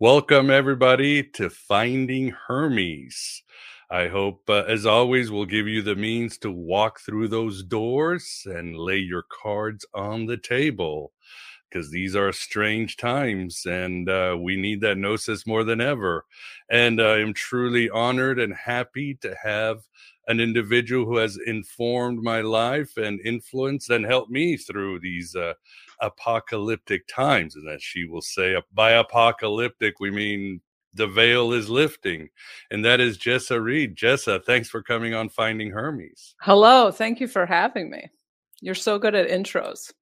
Welcome, everybody, to Finding Hermes. I hope, as always, we'll give you the means to walk through those doors and lay your cards on the table because these are strange times and we need that gnosis more than ever. And I am truly honored and happy to have an individual who has informed my life and influenced and helped me through these apocalyptic times. And as she will say, by apocalyptic, we mean the veil is lifting. And that is Jessa Reed. Jessa, thanks for coming on Finding Hermes. Hello, thank you for having me. You're so good at intros.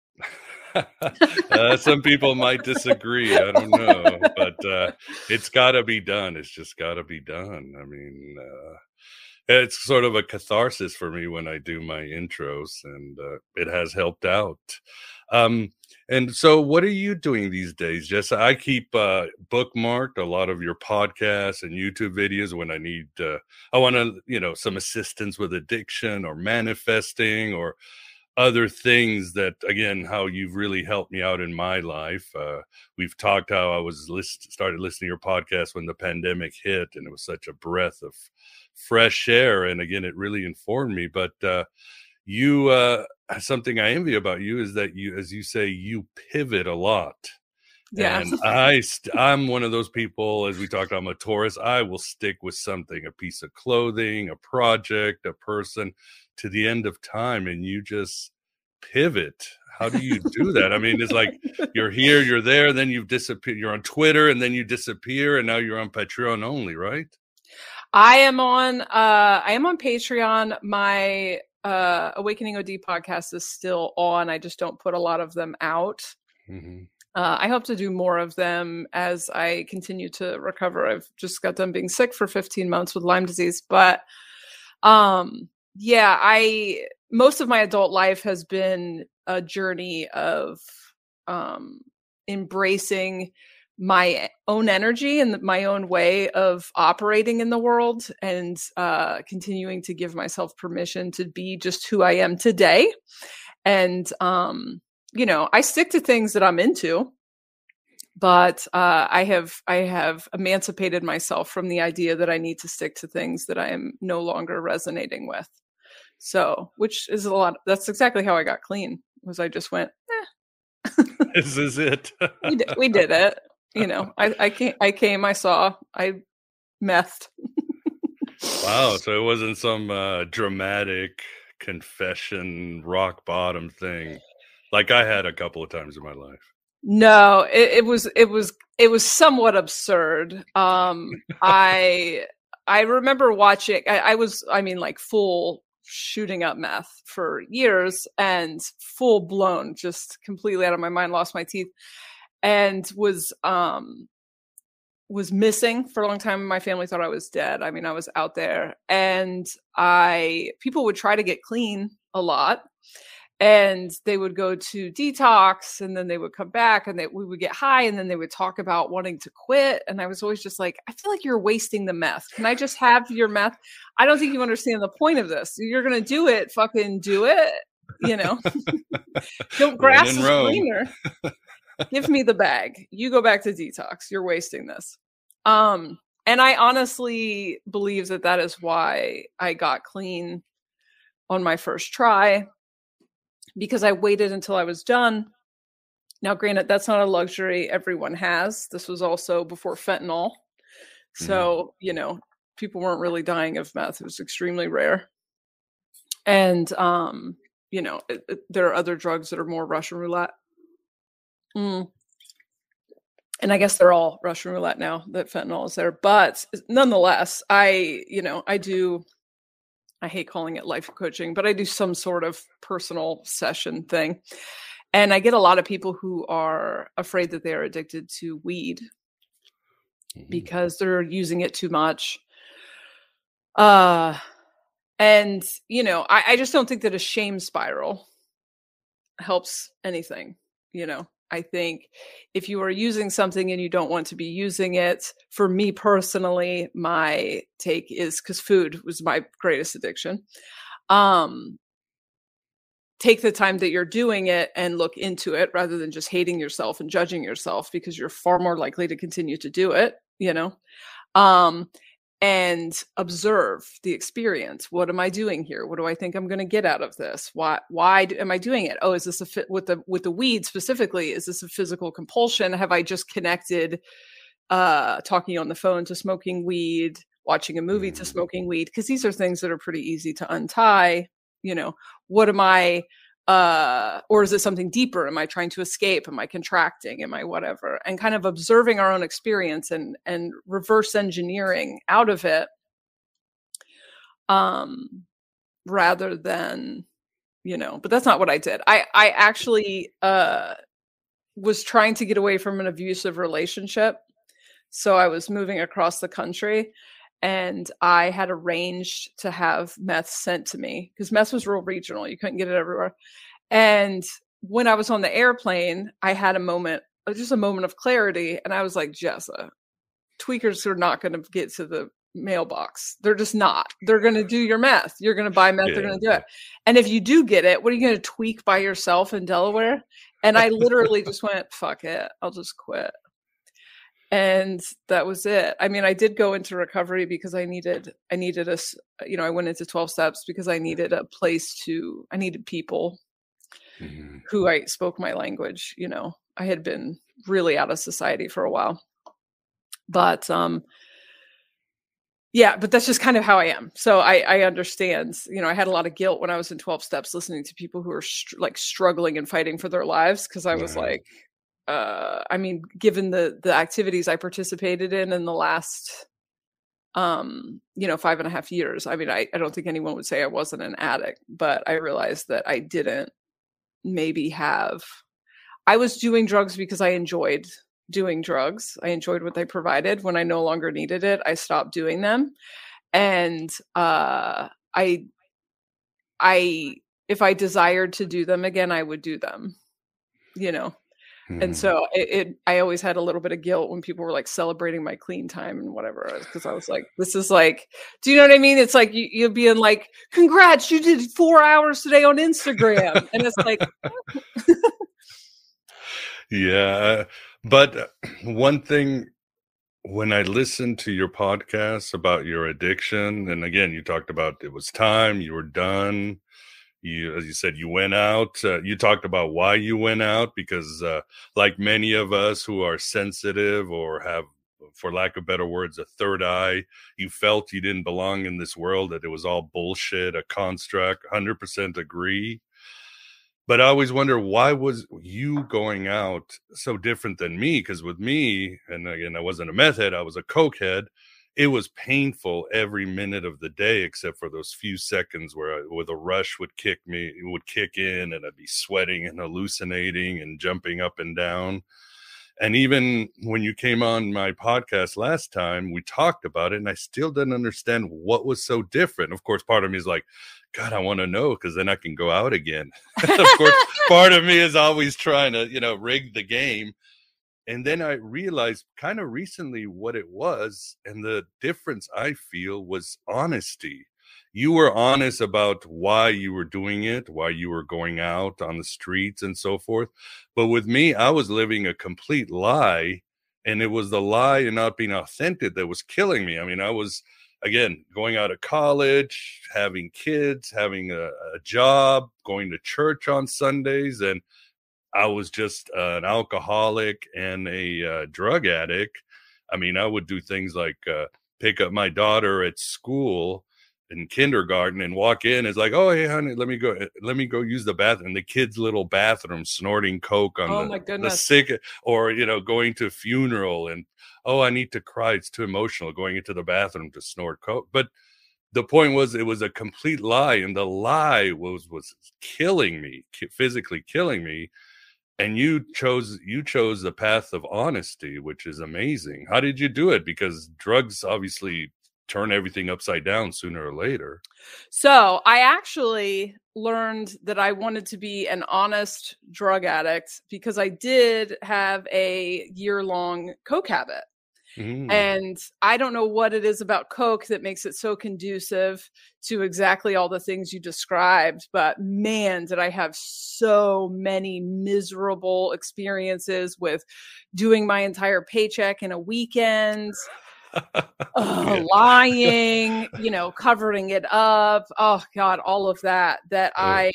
Some people might disagree. I don't know, but it's got to be done. It's just got to be done. I mean, it's sort of a catharsis for me when I do my intros, and it has helped out. And so what are you doing these days, Jessa? I keep bookmarked a lot of your podcasts and YouTube videos when I need, I want to, some assistance with addiction or manifesting or other things that, again, how you've really helped me out in my life. We've talked how I was started listening to your podcast when the pandemic hit, and it was such a breath of fresh air. And again, it really informed me. But you, something I envy about you is that you, as you say, you pivot a lot. Yeah. And I'm one of those people, as we talked, I'm a Taurus. I will stick with something, a piece of clothing, a project, a person to the end of time. And you just pivot. How do you do that? I mean, it's like you're here, you're there, then you've disappeared. You're on Twitter and then you disappear and now you're on Patreon only, right? I am on Patreon. My Awakening OD podcast is still on. I just don't put a lot of them out. Mm-hmm. I hope to do more of them as I continue to recover. I've just got done being sick for 15 months with Lyme disease. But most of my adult life has been a journey of embracing my own energy and my own way of operating in the world, and continuing to give myself permission to be just who I am today. And I stick to things that I'm into, but I have emancipated myself from the idea that I need to stick to things that I am no longer resonating with. So, which is a lot. That's exactly how I got clean. Was I just went, This is it. we did it. I came, I saw, I methed. Wow. So it wasn't some dramatic confession, rock bottom thing like I had a couple of times in my life. No, it was somewhat absurd. I remember watching, I was full shooting up meth for years and full blown, just completely out of my mind, lost my teeth, and was missing for a long time. My family thought I was dead. I mean, I was out there, and people would try to get clean a lot, and they would go to detox, and then they would come back, and we would get high, and then they would talk about wanting to quit. And I was always just like, I feel like you're wasting the meth. Can I just have your meth? I don't think you understand the point of this. You're going to do it. Fucking do it. Don't grass is greener. Give me the bag. You go back to detox. You're wasting this. And I honestly believe that is why I got clean on my first try, because I waited until I was done. Now, granted, that's not a luxury everyone has. This was also before fentanyl. So, people weren't really dying of meth. It was extremely rare. And, there are other drugs that are more Russian roulette. And I guess they're all Russian roulette now that fentanyl is there. But nonetheless, I hate calling it life coaching, but I do some sort of personal session thing. And I get a lot of people who are afraid that they are addicted to weed because they're using it too much. And, I just don't think that a shame spiral helps anything. I think if you are using something and you don't want to be using it, for me personally, my take is, because food was my greatest addiction. take the time that you're doing it and look into it rather than just hating yourself and judging yourself, because you're far more likely to continue to do it, and observe the experience. What am I doing here? What do I think I'm going to get out of this? Why am I doing it? Oh, is this a fit with the weed specifically? Is this a physical compulsion? Have I just connected talking on the phone to smoking weed, watching a movie to smoking weed? Because these are things that are pretty easy to untie. What am I, or is it something deeper? Am I trying to escape? Am I contracting? Am I whatever? And kind of observing our own experience and reverse engineering out of it, rather than, but that's not what I did. I actually was trying to get away from an abusive relationship. So I was moving across the country, and I had arranged to have meth sent to me because meth was real regional. You couldn't get it everywhere. And when I was on the airplane, I had just a moment of clarity. And I was like, Jessa, tweakers are not going to get to the mailbox. They're just not. They're going to do your meth. You're going to buy meth. They're going to do it. And if you do get it, what are you going to tweak by yourself in Delaware? And I literally just went, fuck it. I'll just quit. And that was it. I mean, I did go into recovery because I needed I went into 12 steps because I needed a place I needed people who I spoke my language. I had been really out of society for a while, but, but that's just kind of how I am. So I understand, I had a lot of guilt when I was in 12 steps, listening to people who were struggling and fighting for their lives. Cause I was like, given the activities I participated in the last, 5.5 years, I don't think anyone would say I wasn't an addict, but I realized that I didn't I was doing drugs because I enjoyed doing drugs. I enjoyed what they provided. When I no longer needed it, I stopped doing them. And, if I desired to do them again, I would do them, And so I always had a little bit of guilt when people were like celebrating my clean time and whatever, because I was like, this is like, do you know what I mean? It's like you're being like, congrats, you did 4 hours today on Instagram. And it's like, yeah. But one thing, when I listened to your podcast about your addiction, and again, you talked about it was time, you were done. As you said, you went out. You talked about why you went out, because like many of us who are sensitive or have, for lack of better words, a third eye, you felt you didn't belong in this world, that it was all bullshit, a construct. 100% agree. But I always wonder, why was you going out so different than me? Because with me, and again, I wasn't a meth head, I was a coke head. It was painful every minute of the day, except for those few seconds where the rush would kick in, and I'd be sweating and hallucinating and jumping up and down. And even when you came on my podcast last time, we talked about it, and I still didn't understand what was so different. Of course, part of me is like, God, I want to know, because then I can go out again. Of course, part of me is always trying to, rig the game. And then I realized kind of recently what it was. And the difference I feel was honesty. You were honest about why you were doing it, why you were going out on the streets and so forth. But with me, I was living a complete lie. And it was the lie and not being authentic that was killing me. I mean, I was, again, going out of college, having kids, having a job, going to church on Sundays. And I was just an alcoholic and a drug addict. I mean, I would do things like pick up my daughter at school in kindergarten and walk in. It's like, oh, hey, honey, let me go use the bathroom. The kids' little bathroom, snorting coke on the sick, or, going to a funeral and, oh, I need to cry. It's too emotional, going into the bathroom to snort coke. But the point was, it was a complete lie. And the lie was killing me, physically killing me. And you chose the path of honesty, which is amazing. How did you do it? Because drugs obviously turn everything upside down sooner or later. So I actually learned that I wanted to be an honest drug addict because I did have a year-long coke habit. Mm. And I don't know what it is about Coke that makes it so conducive to exactly all the things you described, but man, did I have so many miserable experiences with doing my entire paycheck in a weekend, Yeah. lying, covering it up. Oh God, all of that. Oh.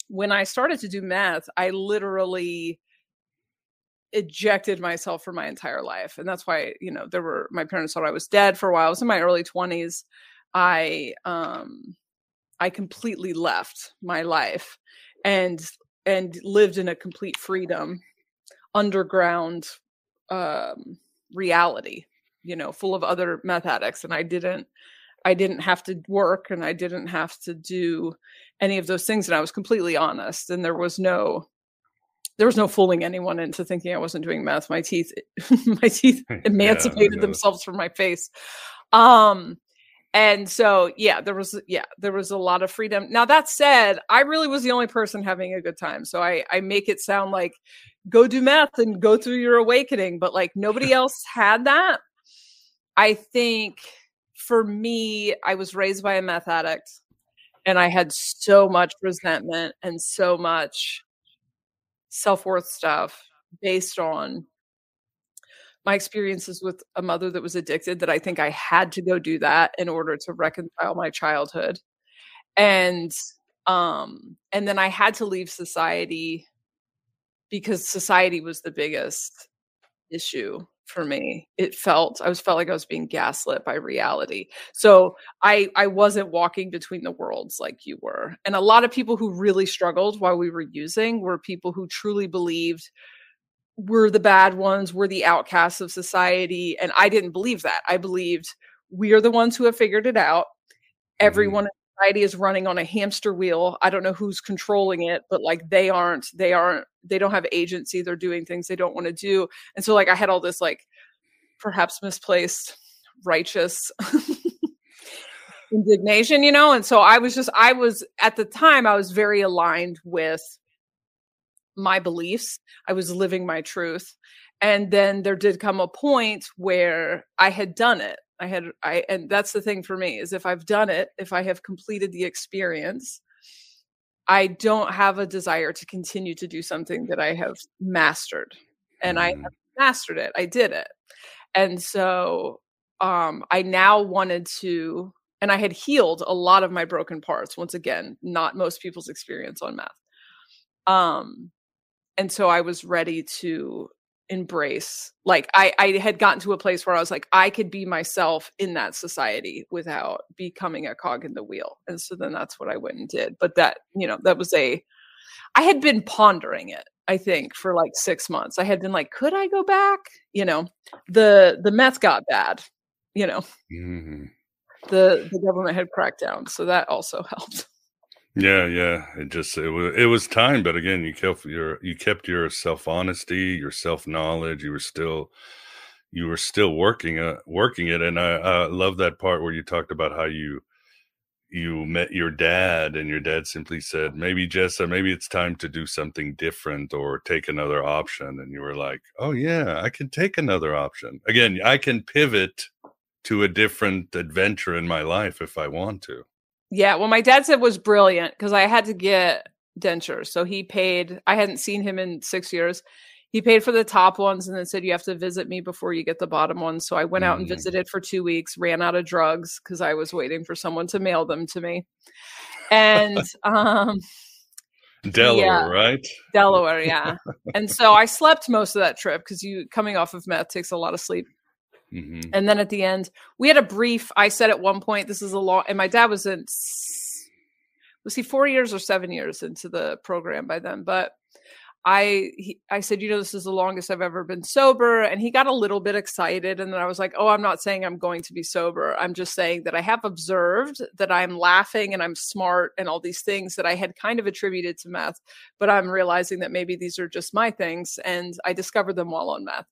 When I started to do meth, I literally ejected myself for my entire life. And that's why, my parents thought I was dead for a while. I was in my early 20s. I completely left my life and lived in a complete freedom, underground reality, full of other meth addicts. And I didn't have to work, and I didn't have to do any of those things. And I was completely honest. And there was no fooling anyone into thinking I wasn't doing meth. My teeth, my teeth Yeah, I emancipated know. themselves from my face. And so, there was a lot of freedom. Now that said, I really was the only person having a good time. So I make it sound like go do meth and go through your awakening, but like nobody else had that. I think for me, I was raised by a meth addict, and I had so much resentment and so much self-worth stuff based on my experiences with a mother that was addicted, that I think I had to go do that in order to reconcile my childhood. And and then I had to leave society because society was the biggest issue for me. I felt like I was being gaslit by reality. So I wasn't walking between the worlds like you were. And a lot of people who really struggled while we were using were people who truly believed we're the bad ones, we're the outcasts of society. And I didn't believe that. I believed we are the ones who have figured it out. Mhm. Everyone in society is running on a hamster wheel. I don't know who's controlling it, but like they don't have agency. They're doing things they don't want to do. And so like I had all this like perhaps misplaced righteous indignation, and so I was at the time I was very aligned with my beliefs. I was living my truth. And then there did come a point where I had done it. And that's the thing for me is if I've done it, if I have completed the experience, I don't have a desire to continue to do something that I have mastered. And I Mhm. have mastered it. I did it. And so I now wanted to, and I had healed a lot of my broken parts. Once again, not most people's experience on meth. Um, and so I was ready to embrace, like I had gotten to a place where I was like, I could be myself in that society without becoming a cog in the wheel. And so then that's what I went and did. But I had been pondering it, I think, for like 6 months. I had been like, could I go back? The meth got bad, you know, Mhm. the government had cracked down. So that also helped. Yeah, yeah. It was time, but again, you kept your self-honesty, your self-knowledge. You were still working it, and I love that part where you talked about how you met your dad, and your dad simply said, "Maybe, Jessa, maybe it's time to do something different or take another option." And you were like, "Oh yeah, I can take another option. Again, I can pivot to a different adventure in my life if I want to." Yeah, well, my dad said was brilliant because I had to get dentures. So he paid, I hadn't seen him in 6 years. He paid for the top ones and then said, you have to visit me before you get the bottom ones. So I went out and Mm. visited for 2 weeks, ran out of drugs because I was waiting for someone to mail them to me. And he, Delaware, right? Delaware, yeah. And so I slept most of that trip because coming off of meth takes a lot of sleep. Mhm. And then at the end, we had a brief. I said at one point, this is a long, and my dad was he 4 years or 7 years into the program by then? But I said, this is the longest I've ever been sober. And he got a little bit excited. And then I was like, oh, I'm not saying I'm going to be sober. I'm just saying that I have observed that I'm laughing and I'm smart and all these things that I had kind of attributed to meth, but I'm realizing that maybe these are just my things. And I discovered them while on meth.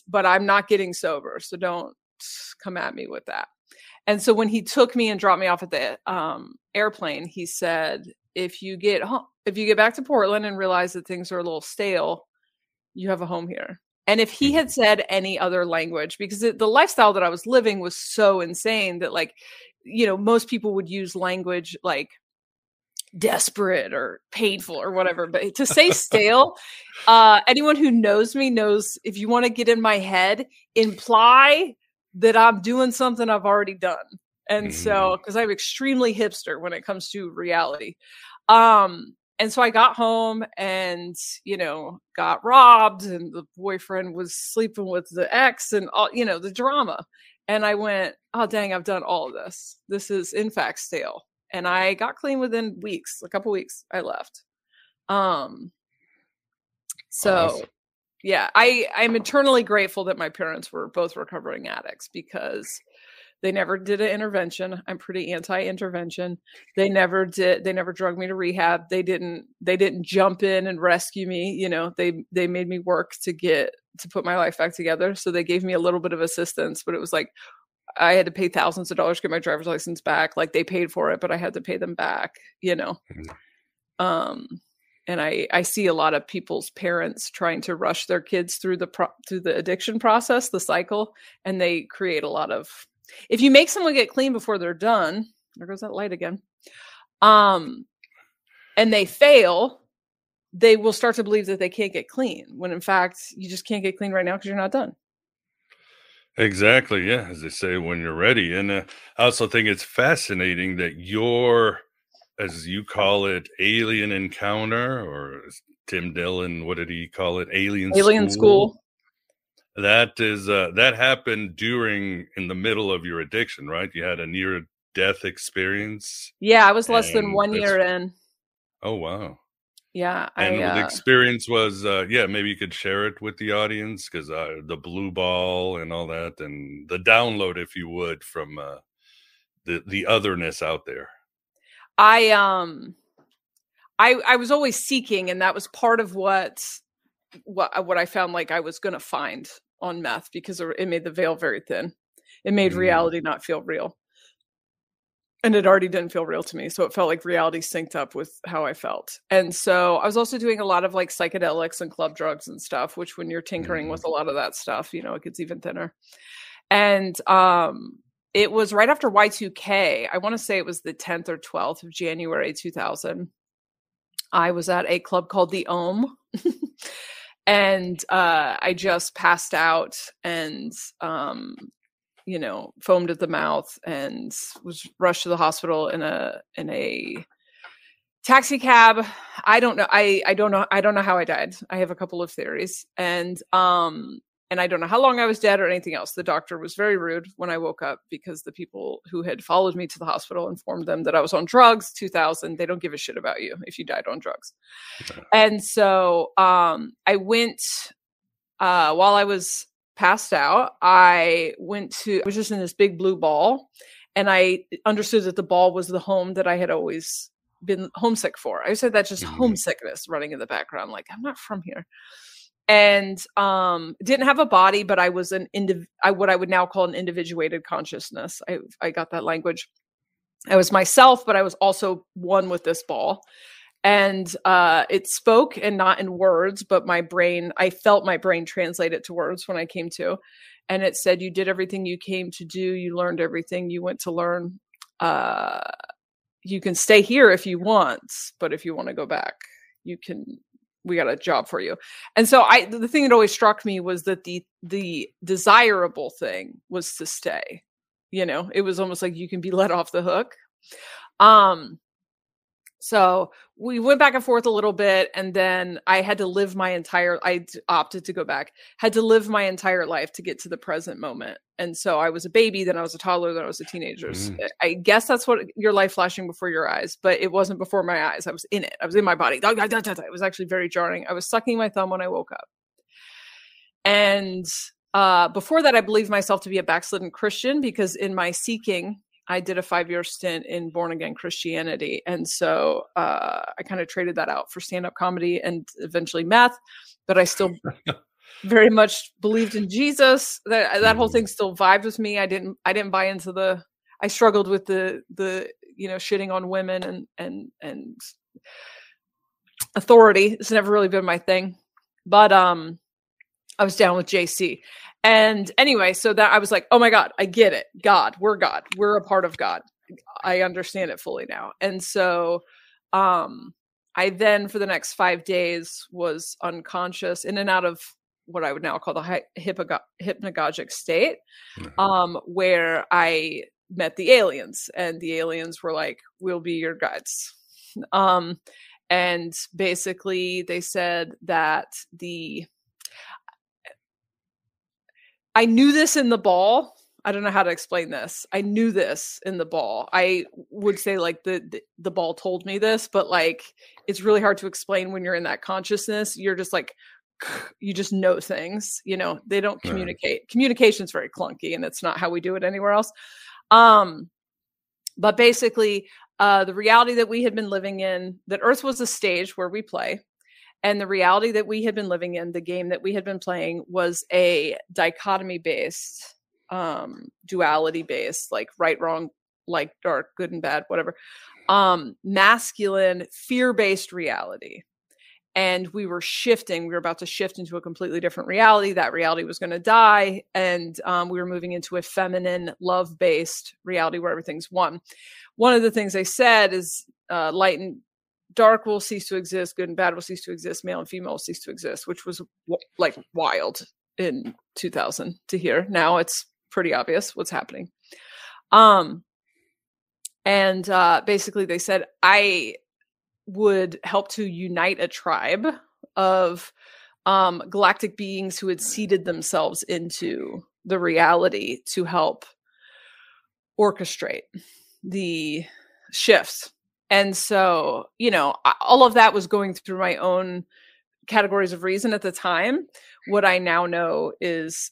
But I'm not getting sober. So don't come at me with that. And so when he took me and dropped me off at the airplane, he said, if you get back to Portland and realize that things are a little stale, you have a home here. And if he had said any other language, because the lifestyle that I was living was so insane that, like, you know, most people would use language like desperate or painful or whatever, but to say stale, anyone who knows me knows, if you want to get in my head, imply that I'm doing something I've already done. And so, because I'm extremely hipster when it comes to reality. And so I got home and, you know, got robbed, and the boyfriend was sleeping with the ex, and all, you know, the drama. And I went, oh, dang, I've done all of this. This is in fact stale. And I got clean within weeks, a couple weeks. I left. So Awesome. yeah, I'm eternally grateful that my parents were both recovering addicts, because they never did an intervention. I'm pretty anti-intervention. They never drugged me to rehab. They didn't jump in and rescue me. You know, they made me work to put my life back together. So they gave me a little bit of assistance, but it was like I had to pay thousands of dollars to get my driver's license back. Like, they paid for it, but I had to pay them back, you know? And I see a lot of people's parents trying to rush their kids through the addiction process, the cycle, and they create a lot of, if you make someone get clean before they're done, there goes that light again, and they fail, they will start to believe that they can't get clean, when in fact you just can't get clean right now because you're not done. Exactly. Yeah. As they say, when you're ready. And I also think it's fascinating that your, as you call it, alien encounter, or as Tim Dillon, what did he call it? Alien school. School. That is, that happened in the middle of your addiction, right? You had a near death experience. Yeah, I was less than And 1 year in. oh, wow. Yeah, And the experience was, yeah, maybe you could share it with the audience, because the blue ball and all that, and the download, if you would, from the otherness out there. I was always seeking, and that was part of what I found like I was going to find on meth, because it made the veil very thin. It made reality not feel real. And it already didn't feel real to me. So it felt like reality synced up with how I felt. And so I was also doing a lot of like psychedelics and club drugs and stuff, which when you're tinkering with a lot of that stuff, you know, it gets even thinner. And it was right after Y2K. I want to say it was the 10th or 12th of January 2000. I was at a club called the Ohm. And I just passed out and you know, foamed at the mouth, and was rushed to the hospital in a taxi cab. I don't know. I don't know how I died. I have a couple of theories, and I don't know how long I was dead or anything else. The doctor was very rude when I woke up, because the people who had followed me to the hospital informed them that I was on drugs. 2000, they don't give a shit about you if you died on drugs. And so I went while I was passed out, I was just in this big blue ball, and I understood that the ball was the home that I had always been homesick for. I said that's just homesickness running in the background. Like, I'm not from here. And didn't have a body, but I was what I would now call an individuated consciousness. I got that language. I was myself, but I was also one with this ball. And it spoke, and not in words, but I felt my brain translate it to words when I came to. And it said, you did everything you came to do. You learned everything you went to learn. You can stay here if you want, but if you want to go back, we got a job for you. And so the thing that always struck me was that the desirable thing was to stay. You know, it was almost like you can be let off the hook. So we went back and forth a little bit, and then I had to live I opted to go back, had to live my entire life to get to the present moment. And so I was a baby, then I was a toddler, then I was a teenager. I guess that's what your life flashing before your eyes, but it wasn't before my eyes. I was in it. I was in my body. It was actually very jarring. I was sucking my thumb when I woke up. And before that, I believed myself to be a backslidden Christian, because in my seeking, I did a 5-year stint in born again Christianity. And so I kind of traded that out for stand-up comedy and eventually meth, but I still very much believed in Jesus. That whole thing still vibed with me. I didn't buy into I struggled with the you know, shitting on women and authority. It's never really been my thing. But I was down with JC. And anyway, so that I was like, oh my God, I get it. God. We're a part of God. I understand it fully now. And so I then for the next 5 days was unconscious, in and out of what I would now call the hypnagogic state, where I met the aliens, and the aliens were like, we'll be your guides. And basically they said that I knew this in the ball. I don't know how to explain this. I knew this in the ball. I would say like the ball told me this, but like it's really hard to explain when you're in that consciousness. You're just like, you just know things, you know, they don't communicate. Communication's very clunky, and it's not how we do it anywhere else. But basically, the reality that we had been living in, that Earth was a stage where we play. And the reality that we had been living in, the game that we had been playing, was a dichotomy-based, duality-based, like right, wrong, light, dark, good and bad, whatever, masculine, fear-based reality. And we were about to shift into a completely different reality. That reality was going to die. And we were moving into a feminine, love-based reality where everything's one. One of the things they said is light and dark will cease to exist, good and bad will cease to exist, male and female will cease to exist, which was like wild in 2000 to hear. Now it's pretty obvious what's happening. And basically they said I would help to unite a tribe of galactic beings who had seeded themselves into the reality to help orchestrate the shifts. And so, you know, all of that was going through my own categories of reason at the time. What I now know is,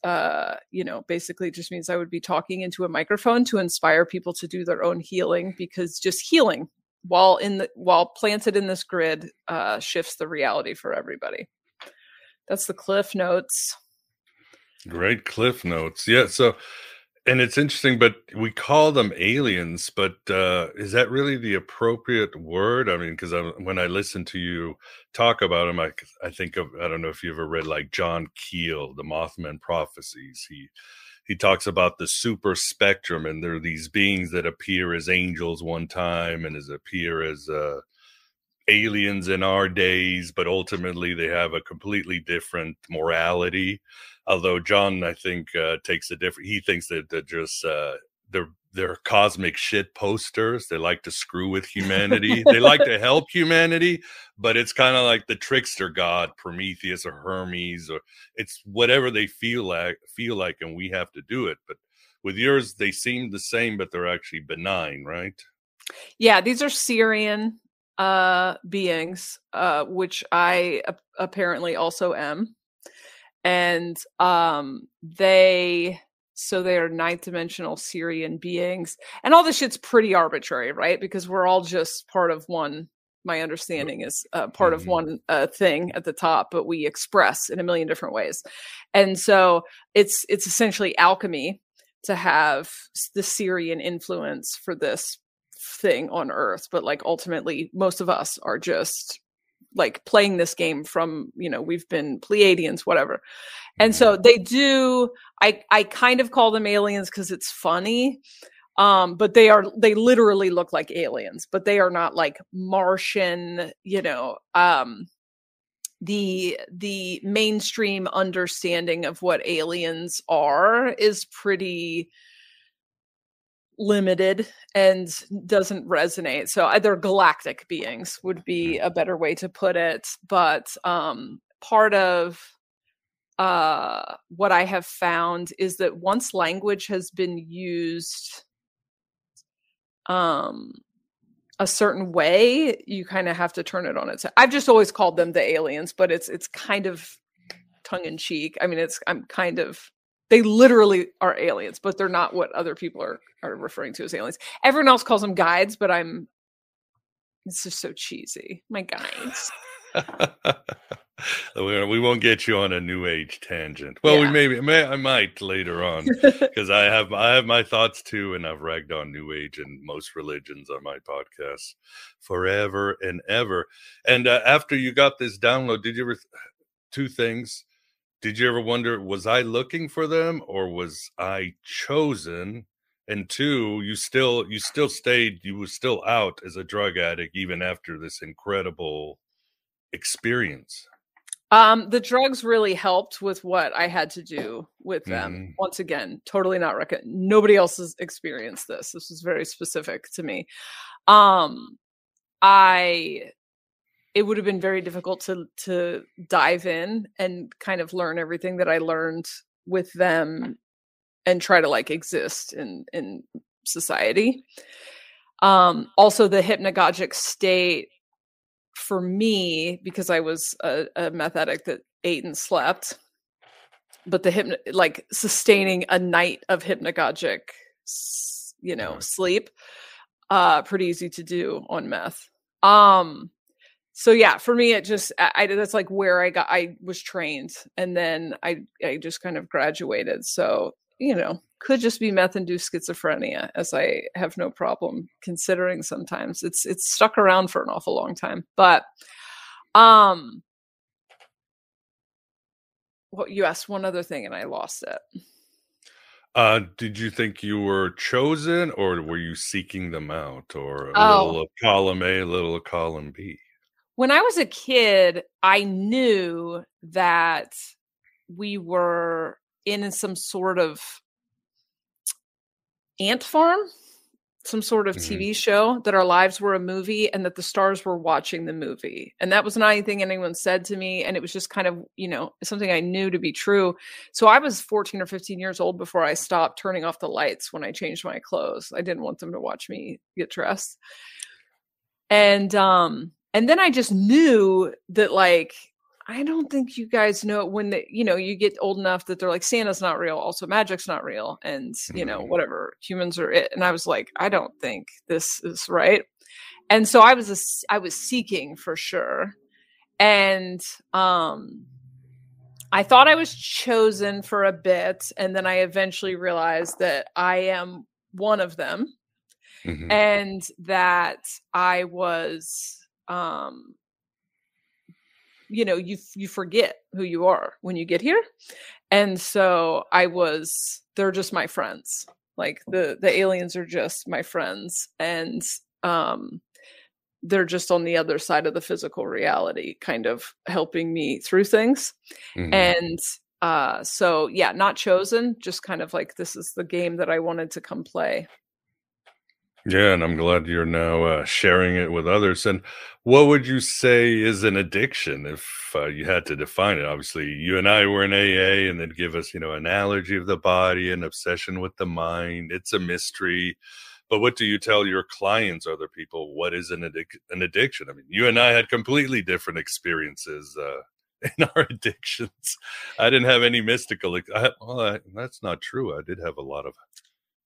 you know, basically it just means I would be talking into a microphone to inspire people to do their own healing, because just healing while planted in this grid shifts the reality for everybody. That's the Cliff Notes. Great Cliff Notes. Yeah. So, and it's interesting, but we call them aliens, but is that really the appropriate word? I mean, because when I listen to you talk about them, I think of, I don't know if you ever read like John Keel, the Mothman Prophecies. He talks about the super spectrum, and there are these beings that appear as angels one time and appear as aliens in our days, but ultimately they have a completely different morality. Although John, I think, takes a different. He thinks that they're just they're cosmic shit posters. They like to screw with humanity. They like to help humanity, but it's kind of like the trickster god, Prometheus or Hermes, or it's whatever they feel like, and we have to do it. But with yours, they seem the same, but they're actually benign, right? Yeah, these are Syrian beings, which I apparently also am. And they are ninth dimensional Syrian beings, and all this shit's pretty arbitrary, right? Because we're all just part of one. My understanding is part of one thing at the top, but we express in a million different ways. And so it's essentially alchemy to have the Syrian influence for this thing on Earth. But like ultimately, most of us are just like playing this game from, you know, we've been Pleiadians, whatever. And so they do, I kind of call them aliens because it's funny. But they literally look like aliens, but they are not like Martian, you know. The mainstream understanding of what aliens are is pretty limited and doesn't resonate. So they're galactic beings would be a better way to put it. But part of what I have found is that once language has been used a certain way, you kind of have to turn it on its head. I've just always called them the aliens, but it's kind of tongue in cheek. I mean, they literally are aliens, but they're not what other people are referring to as aliens. Everyone else calls them guides, but it's just so cheesy. My guides. We won't get you on a new age tangent. Well, yeah. I might later on, because I have my thoughts too, and I've ragged on new age and most religions on my podcast forever and ever. And after you got this download, did you ever two things? did you ever wonder, was I looking for them or was I chosen? And two, you were still out as a drug addict even after this incredible experience. The drugs really helped with what I had to do with them. Hmm. Once again, totally not nobody else has experienced this. This was very specific to me. Um, I it would have been very difficult to dive in and kind of learn everything that I learned with them and try to like exist in society. Also the hypnagogic state for me, because I was a meth addict that ate and slept, but the like sustaining a night of hypnagogic, sleep, pretty easy to do on meth. So yeah, for me, it just, that's like where I was trained, and then I just kind of graduated. So, could just be meth-induced schizophrenia, as I have no problem considering sometimes. It's stuck around for an awful long time. But well, you asked one other thing and I lost it. Did you think you were chosen or were you seeking them out, or a Oh, little of column A, a little of column B? when I was a kid, I knew that we were in some sort of ant farm, some sort of Hmm. TV show, that our lives were a movie and that the stars were watching the movie. And that was not anything anyone said to me. And it was just kind of, something I knew to be true. So I was 14 or 15 years old before I stopped turning off the lights when I changed my clothes. I didn't want them to watch me get dressed. And then I just knew that, like, I don't think you guys know when you get old enough that they're like, Santa's not real, also magic's not real, and Hmm. whatever, humans are it. And I was like, I don't think this is right. And so I was seeking for sure. And I thought I was chosen for a bit, and then I eventually realized that I am one of them, Hmm. and that I was you forget who you are when you get here. And so they're just my friends. Like the aliens are just my friends, and um they're just on the other side of the physical reality, kind of helping me through things. Hmm. And so yeah, not chosen, just kind of like, this is the game that I wanted to come play. Yeah, and I'm glad you're now sharing it with others. And what would you say is an addiction if you had to define it? Obviously, you and I were in AA, and then give us, an allergy of the body, an obsession with the mind. It's a mystery. But what do you tell your clients, other people? What is an addiction? I mean, you and I had completely different experiences in our addictions. I didn't have any mystical. That's not true. I did have a lot of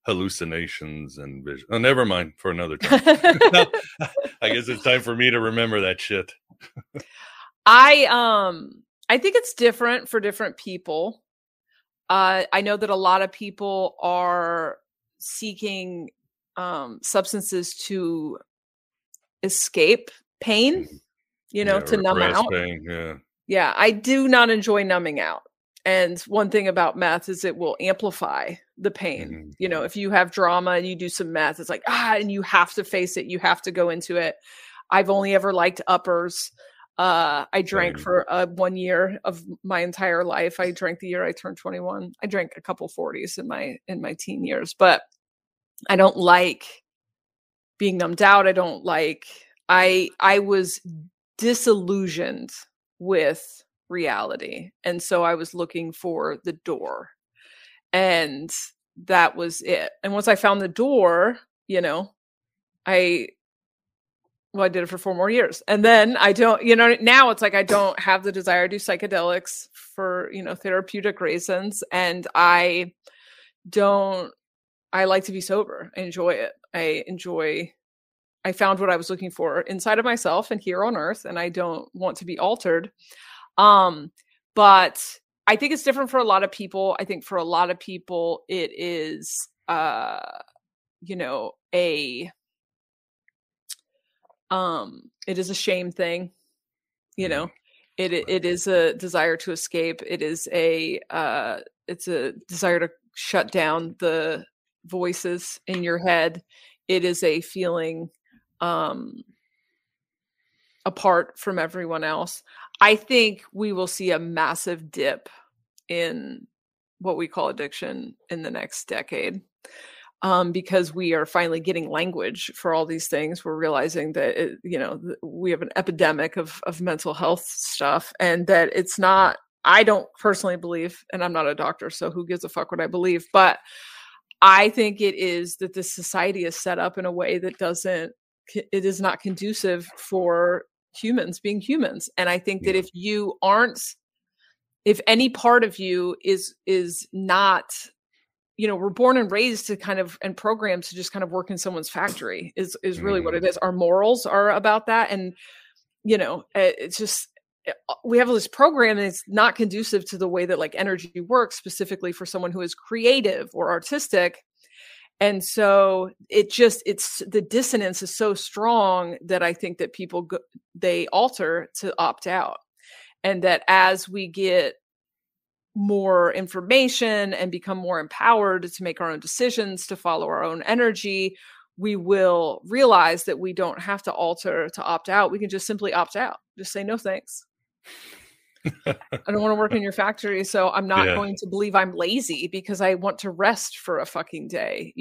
hallucinations and vision. Oh, never mind, for another time. No, I guess it's time for me to remember that shit. I think it's different for different people. I know that a lot of people are seeking substances to escape pain, Mhm. Yeah, to numb repressed out. pain. Yeah. Yeah, I do not enjoy numbing out. And one thing about meth is it will amplify the pain. Hmm. If you have drama and you do some meth, it's like, and you have to face it. You have to go into it. I've only ever liked uppers. I drank Same. for 1 year of my entire life. I drank the year I turned 21. I drank a couple 40s in my teen years, but I don't like being numbed out. I was disillusioned with reality. And so I was looking for the door. And that was it. And once I found the door, I I did it for 4 more years. And then I don't, now it's like I don't have the desire to do psychedelics for, therapeutic reasons. And don't I like to be sober. I enjoy it. I found what I was looking for inside of myself and here on earth, and I don't want to be altered. But I think it's different for a lot of people. I think for a lot of people, it is, it is a shame thing, you Mm. know, It is a desire to escape. It is it's a desire to shut down the voices in your head. It is a feeling apart from everyone else. I think we will see a massive dip in what we call addiction in the next decade. Because we are finally getting language for all these things. We're realizing that, we have an epidemic of mental health stuff, and that it's not, I don't personally believe, and I'm not a doctor, so who gives a fuck what I believe, but I think it is that this society is set up in a way that it is not conducive for humans being humans. And I think that if any part of you is not, we're born and raised to and programmed to just kind of work in someone's factory is really what it is. Our morals are about that. And, it's just, we have this program and it's not conducive to the way that like energy works, specifically for someone who is creative or artistic. And so the dissonance is so strong that I think that people, they alter to opt out. And that as we get more information and become more empowered to make our own decisions, to follow our own energy, we will realize that we don't have to alter to opt out. We can just simply opt out. Just say, no, thanks. I don't want to work in your factory. So I'm not going to believe I'm lazy because I want to rest for a fucking day,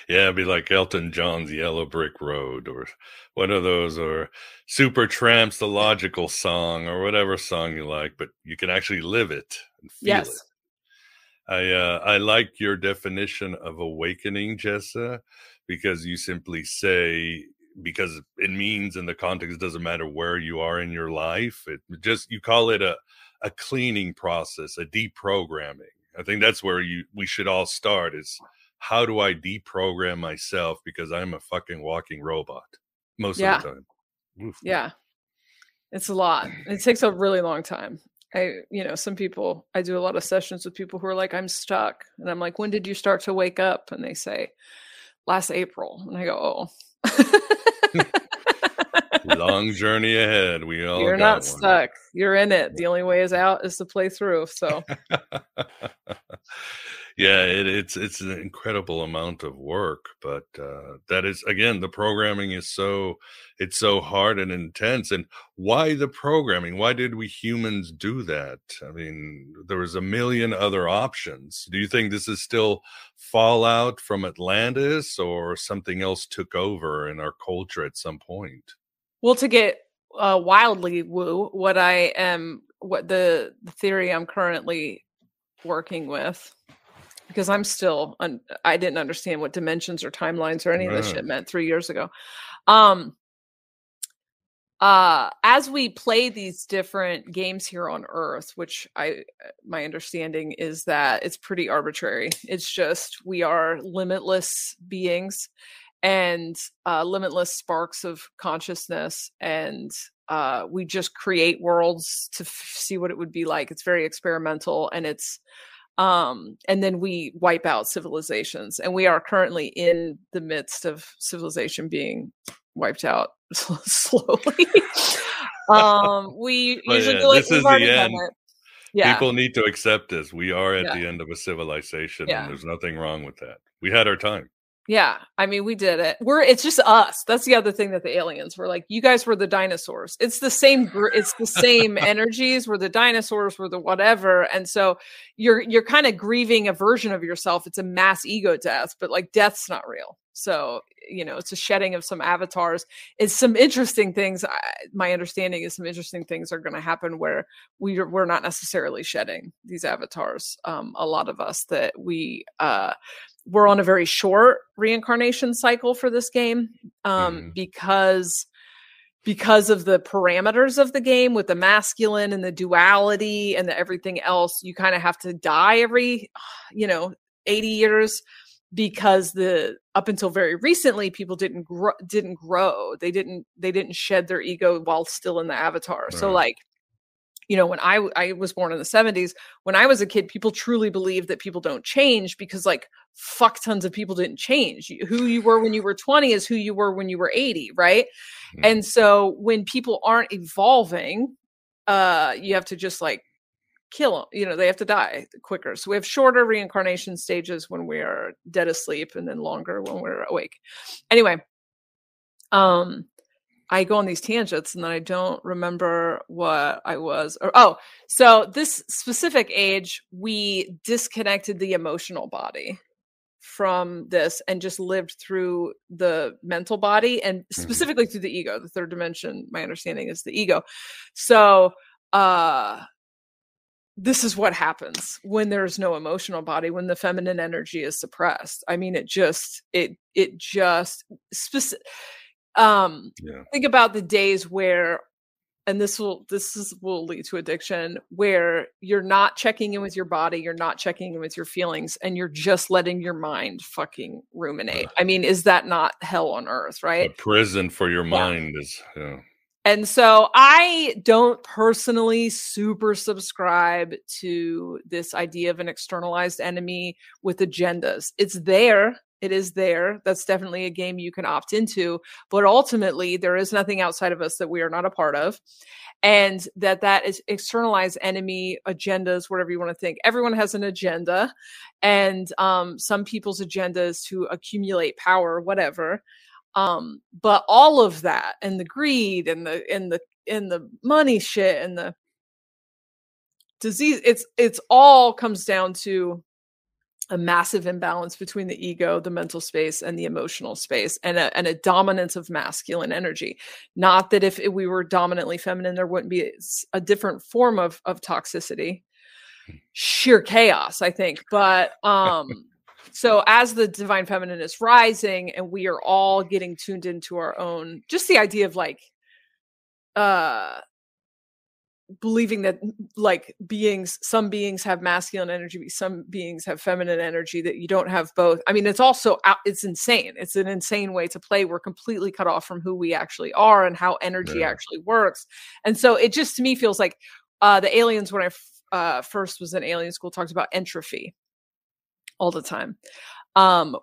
Yeah, it'd be like Elton John's Yellow Brick Road, or one of those, or Supertramp's The Logical Song, or whatever song you like, but you can actually live it and feel it. I like your definition of awakening, Jessa, because you simply say, because it means in the context, it doesn't matter where you are in your life. You call it a cleaning process, a deprogramming. I think that's where we should all start, is how do I deprogram myself, because I'm a fucking walking robot most of the time. Oof. Yeah. It's a lot. It takes a really long time. Some people, I do a lot of sessions with people who are like, I'm stuck. And I'm like, when did you start to wake up? And they say, last April. And I go, oh. Long journey ahead. You're not stuck. You're in it. The only way is out is to play through. So yeah, it's an incredible amount of work, but that is, again, the programming is so hard and intense. And why the programming? Why did we humans do that? I mean, there was a million other options. Do you think this is still fallout from Atlantis, or something else took over in our culture at some point? Well, to get wildly woo, what the theory I'm currently working with, because I'm still, I didn't understand what dimensions or timelines or any of this shit meant 3 years ago. As we play these different games here on Earth, which my understanding is that it's pretty arbitrary. It's just, we are limitless beings and limitless sparks of consciousness, and we just create worlds to see what it would be like. It's very experimental, and it's and then we wipe out civilizations, and we are currently in the midst of civilization being wiped out slowly. We usually go like, this is the end. Yeah. People need to accept this. We are at the end of a civilization, and there's nothing wrong with that. We had our time. Yeah, I mean, we did it. It's just us. That's the other thing, that the aliens were like, you guys were the dinosaurs. It's the same it's the same energies. We're the dinosaurs, we're the whatever. And so you're kind of grieving a version of yourself. It's a mass ego death, but like, death's not real. So, it's a shedding of some avatars. It's some interesting things. My understanding is some interesting things are going to happen where we're not necessarily shedding these avatars. A lot of us, that we're on a very short reincarnation cycle for this game, because of the parameters of the game, with the masculine and the duality and the everything else. You kind of have to die every 80 years, because up until very recently, people didn't grow. They didn't shed their ego while still in the avatar. Right. So like, you know, when I was born in the 70s, when I was a kid, people truly believed that people don't change because like fuck tons of people didn't change. Who you were when you were 20 is who you were when you were 80, right? And so when people aren't evolving, you have to just like kill them, you know, they have to die quicker. So we have shorter reincarnation stages when we are dead asleep and then longer when we're awake. Anyway, I go on these tangents and then I don't remember what I was. So this specific age, we disconnected the emotional body from this and just lived through the mental body and specifically through the ego. The third dimension, my understanding, is the ego. So this is what happens when there's no emotional body, when the feminine energy is suppressed. I mean, think about the days where, and this will lead to addiction, where you're not checking in with your body, you're not checking in with your feelings, and you're just letting your mind fucking ruminate. I mean, is that not hell on earth, right? A prison for your mind is, And so I don't personally super subscribe to this idea of an externalized enemy with agendas. It's there. It is there. That's definitely a game you can opt into. But ultimately, there is nothing outside of us that we are not a part of. And that is externalized enemy agendas, whatever you want to think. Everyone has an agenda. And some people's agenda is to accumulate power, whatever. But all of that and the greed and the money shit and the disease, it's all comes down to a massive imbalance between the ego, the mental space, and the emotional space, and a dominance of masculine energy. Not that if we were dominantly feminine, there wouldn't be a different form of toxicity, sheer chaos, I think. But so as the divine feminine is rising and we are all getting tuned into our own, just the idea of like believing that like some beings have masculine energy, some beings have feminine energy, that you don't have both. I mean, it's also, it's insane. It's an insane way to play. We're completely cut off from who we actually are and how energy actually works. And so it just, to me, feels like the aliens, when I first was in alien school, talked about entropy all the time,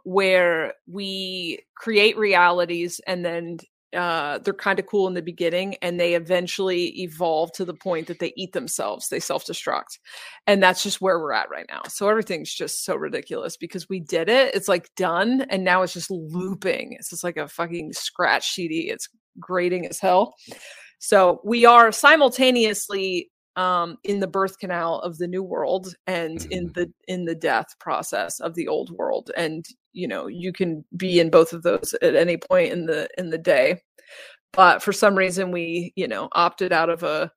where we create realities and then they're kind of cool in the beginning and they eventually evolve to the point that they eat themselves, they self-destruct. And that's just where we're at right now. So everything's just so ridiculous because we did it. It's like done. And now it's just looping. It's just like a fucking scratch CD. It's grating as hell. So we are simultaneously in the birth canal of the new world and in the death process of the old world. And you know, you can be in both of those at any point in the day. But for some reason we, you know, opted out of a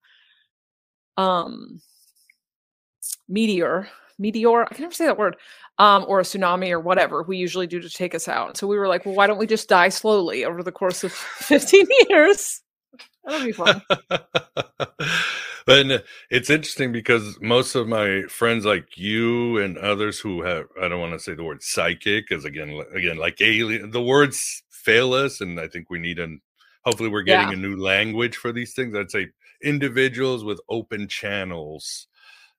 meteor, I can never say that word, or a tsunami or whatever we usually do to take us out. So we were like, well, why don't we just die slowly over the course of 15 years? That'll be fun. But it's interesting because most of my friends like you and others who have, I don't want to say the word psychic, because again, like alien, the words fail us. And I think we need hopefully we're getting a new language for these things. I'd say individuals with open channels.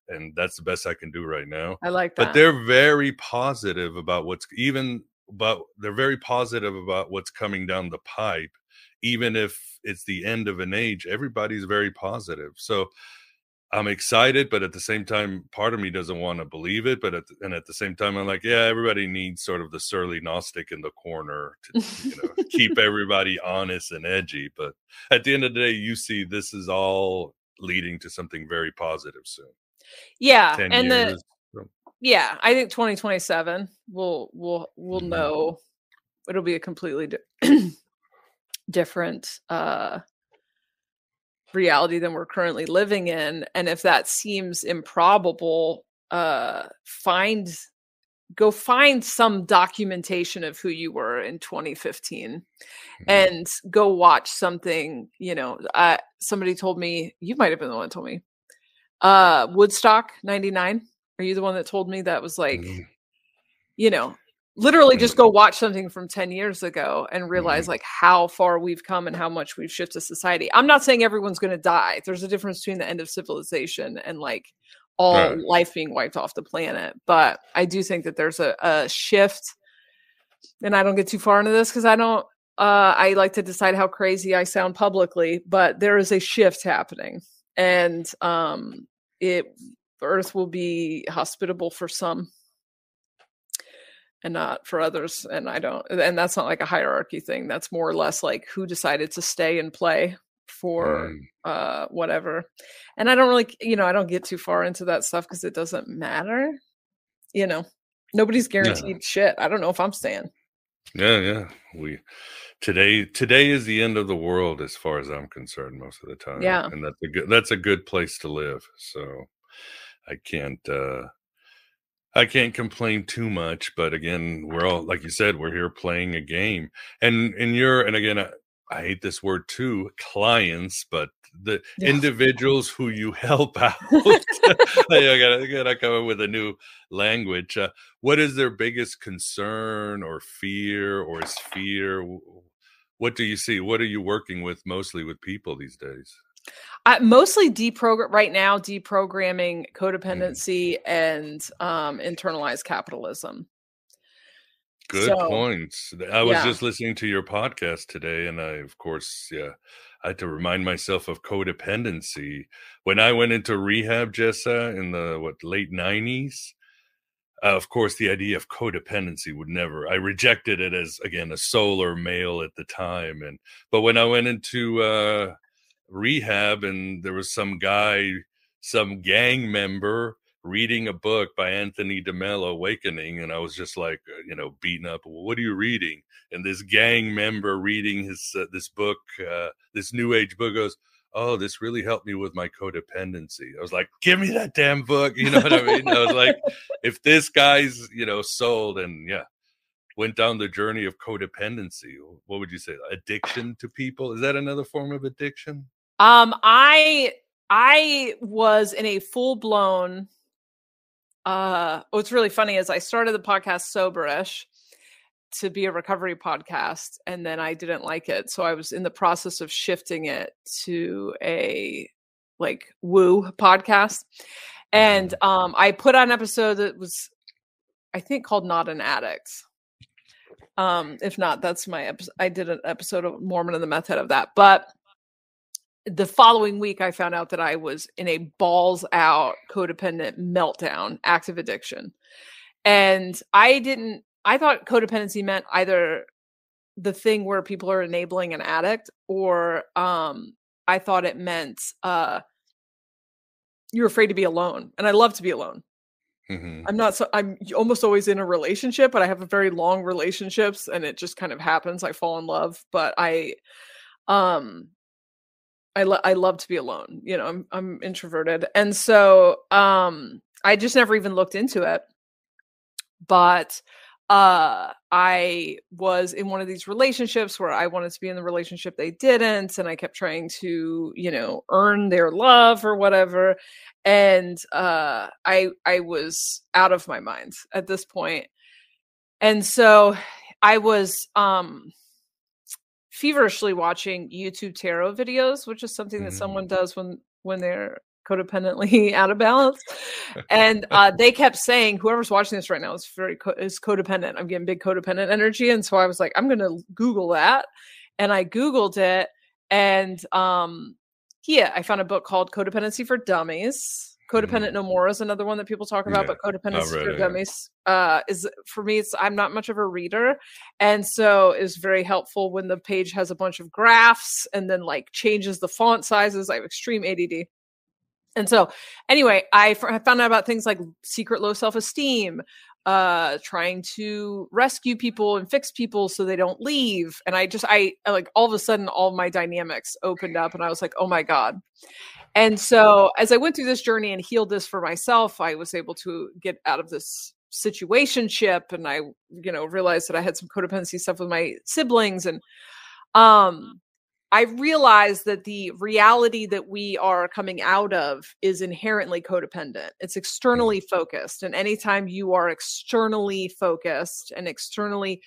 And that's the best I can do right now. I like that. But they're very positive about they're very positive about what's coming down the pipe. Even if it's the end of an age, everybody's very positive. So I'm excited, but at the same time, part of me doesn't want to believe it. But at the same time, I'm like, yeah, everybody needs sort of the surly Gnostic in the corner to keep everybody honest and edgy. But at the end of the day, you see, this is all leading to something very positive soon. Yeah, and I think 2027 we'll know. It'll be a completely different reality than we're currently living in. And if that seems improbable, go find some documentation of who you were in 2015 and go watch something. You know, somebody told me, you might have been the one that told me, Woodstock 99. Are you the one that told me that was like, you know, literally just go watch something from 10 years ago and realize Mhm. like how far we've come and how much we've shifted society. I'm not saying everyone's going to die. There's a difference between the end of civilization and like all Right. life being wiped off the planet. But I do think that there's a shift, and I don't get too far into this because I like to decide how crazy I sound publicly, but there is a shift happening, and it Earth will be hospitable for some and not for others. And that's not like a hierarchy thing. That's more or less like who decided to stay and play for whatever. And I don't really, I don't get too far into that stuff because it doesn't matter. Nobody's Yeah. guaranteed shit. I don't know if I'm staying. Yeah. Today is the end of the world as far as I'm concerned most of the time. Yeah. And that's a good place to live. So I can't complain too much, but again, we're all, like you said, we're here playing a game. And again, I hate this word too, clients, but the individuals who you help out. I gotta come up with a new language. What is their biggest concern or fear or sphere? What do you see? What are you working with mostly with people these days? Mostly deprogramming codependency and internalized capitalism. Good So, points. I was yeah. just listening to your podcast today, and of course, I had to remind myself of codependency. When I went into rehab, Jessa, in the late 90s, of course, the idea of codependency I rejected it as, again, a solar male at the time. But when I went into rehab and there was some gang member reading a book by Anthony DeMello, Awakening, and I was just like, beaten up. Well, what are you reading? And this gang member reading this book, this new age book, goes, "Oh, this really helped me with my codependency." I was like, "Give me that damn book!" You know what I mean? I was like, if this guy's sold and went down the journey of codependency, what would you say? Addiction to people? Is that another form of addiction? I was in a full-blown what's really funny is I started the podcast soberish to be a recovery podcast, and then I didn't like it, so I was in the process of shifting it to a like woo podcast. And I put on an episode that was, I think, called Not an Addict. If not, that's my episode. I did an episode of Mormon and the Method of that. But the following week, I found out that I was in a balls out codependent meltdown, active addiction. And I thought codependency meant either the thing where people are enabling an addict, or I thought it meant you're afraid to be alone. And I love to be alone. I'm almost always in a relationship, but I have a very long relationships and it just kind of happens. I fall in love, but I love to be alone. I'm introverted. And so I just never even looked into it. But I was in one of these relationships where I wanted to be in the relationship, they didn't, and I kept trying to, earn their love or whatever. And I was out of my mind at this point. And so I was feverishly watching YouTube tarot videos, which is something that someone does when they're codependently out of balance. And they kept saying, whoever's watching this right now is is codependent. I'm getting big codependent energy. And so I was like, I'm going to Google that. And I Googled it. And I found a book called Codependency for Dummies. Codependent No More is another one that people talk about, but Codependency for Dummies is, for me, I'm not much of a reader. And so it's very helpful when the page has a bunch of graphs and then like changes the font sizes. I have extreme ADD. And so anyway, I found out about things like secret low self-esteem, trying to rescue people and fix people so they don't leave. And I like all of a sudden, all my dynamics opened up and I was like, oh my God. And so as I went through this journey and healed this for myself, I was able to get out of this situationship. And I, realized that I had some codependency stuff with my siblings. And I realize that the reality that we are coming out of is inherently codependent. It's externally focused. And anytime you are externally focused and externally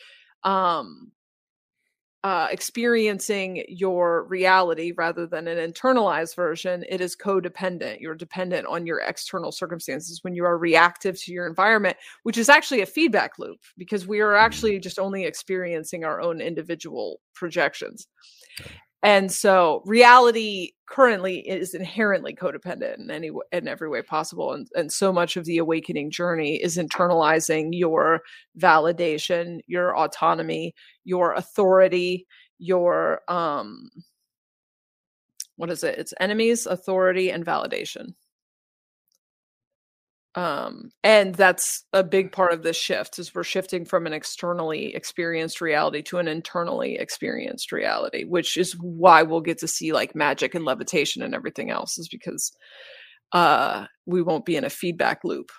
experiencing your reality rather than an internalized version, it is codependent. You're dependent on your external circumstances when you are reactive to your environment, which is actually a feedback loop because we are actually just only experiencing our own individual projections. And so reality currently is inherently codependent in every way possible. And so much of the awakening journey is internalizing your validation, your autonomy, your authority, your what is it? It's enemies, authority, and validation. And that's a big part of this shift is we're shifting from an externally experienced reality to an internally experienced reality, which is why we'll get to see like magic and levitation and everything else, is because we won't be in a feedback loop.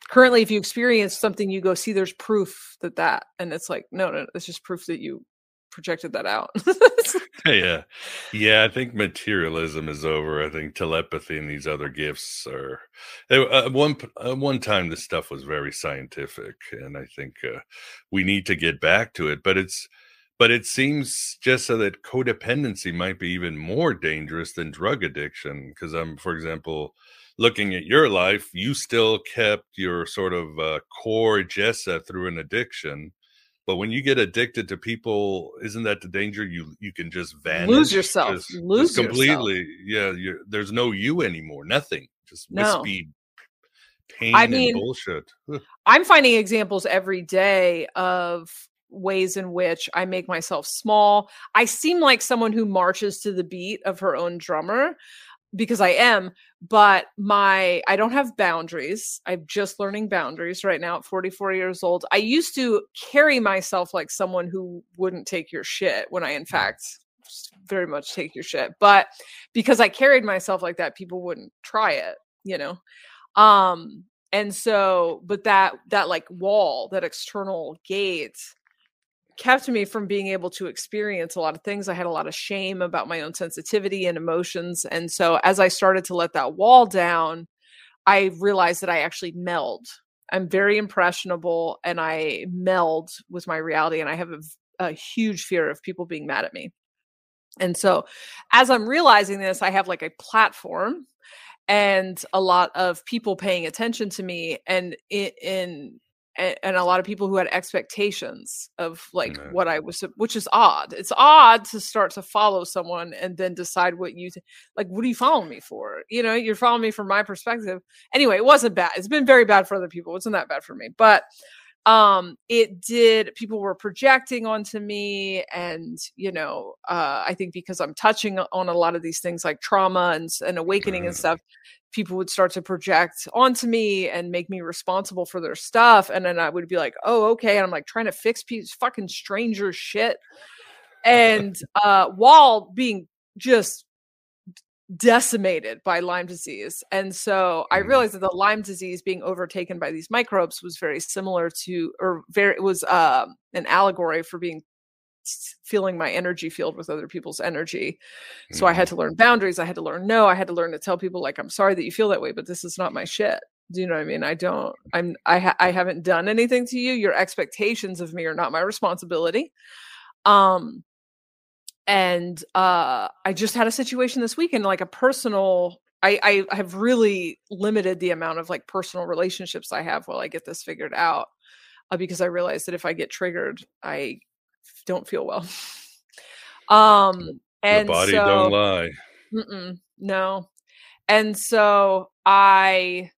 Currently, if you experience something, you go, see, there's proof that, and it's like, no, it's just proof that you projected that out. Yeah. Yeah, I think materialism is over. I think telepathy and these other gifts are one time this stuff was very scientific, and I think we need to get back to it, but it seems just so that codependency might be even more dangerous than drug addiction because I'm, for example, looking at your life, you still kept your sort of core Jessa through an addiction. But when you get addicted to people, isn't that the danger? You can just lose vanish, yourself, just completely. Yeah, there's no you anymore. Nothing. Just No, wispy I pain and mean, bullshit. I'm finding examples every day of ways in which I make myself small. I seem like someone who marches to the beat of her own drummer because I am, but I don't have boundaries. I'm just learning boundaries right now at 44 years old. I used to carry myself like someone who wouldn't take your shit when I in fact very much take your shit. But because I carried myself like that, people wouldn't try it, you know. And so, but that like wall, that external gate kept me from being able to experience a lot of things. I had a lot of shame about my own sensitivity and emotions. And so as I started to let that wall down, I realized that I actually meld. I'm very impressionable and I meld with my reality. And I have a huge fear of people being mad at me. And so as I'm realizing this, I have like a platform and a lot of people paying attention to me and a lot of people who had expectations of like what I was, which is odd. It's odd to start to follow someone and then decide what like, what are you following me for? You know, you're following me from my perspective. Anyway, it wasn't bad. It's been very bad for other people. It wasn't that bad for me, but people were projecting onto me and, you know, I think because I'm touching on a lot of these things like trauma and awakening and stuff, people would start to project onto me and make me responsible for their stuff. And then I would be like, oh, okay. And I'm like trying to fix people's fucking stranger shit. And while being just decimated by Lyme disease. And so I realized that the Lyme disease being overtaken by these microbes was very similar to, it was an allegory for feeling my energy field with other people's energy. So I had to learn boundaries. I had to learn no. I had to learn to tell people like, I'm sorry that you feel that way, but this is not my shit. Do you know what I mean? I haven't done anything to you. Your expectations of me are not my responsibility. And I just had a situation this weekend, like a personal, I have really limited the amount of like personal relationships I have while I get this figured out, because I realized that if I get triggered, I don't feel well. The And body don't so, lie. no. And so I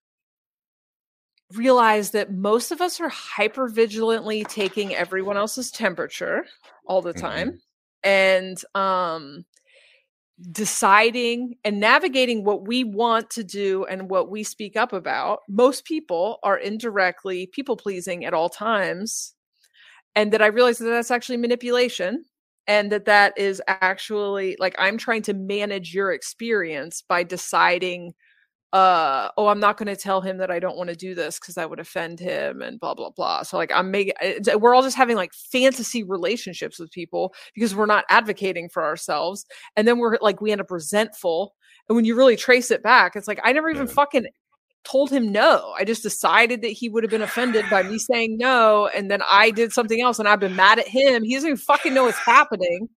realized that most of us are hyper vigilantly taking everyone else's temperature all the time. And deciding and navigating what we want to do and what we speak up about. Most people are indirectly people pleasing at all times, and that I realized that that's actually manipulation, and that is actually like I'm trying to manage your experience by deciding oh, I'm not going to tell him that I don't want to do this because that would offend him and blah, blah, blah. So like we're all just having like fantasy relationships with people because we're not advocating for ourselves. And then we end up resentful. And when you really trace it back, it's like, I never even fucking told him no. I just decided that he would have been offended by me saying no. And then I did something else and I've been mad at him. He doesn't even fucking know what's happening.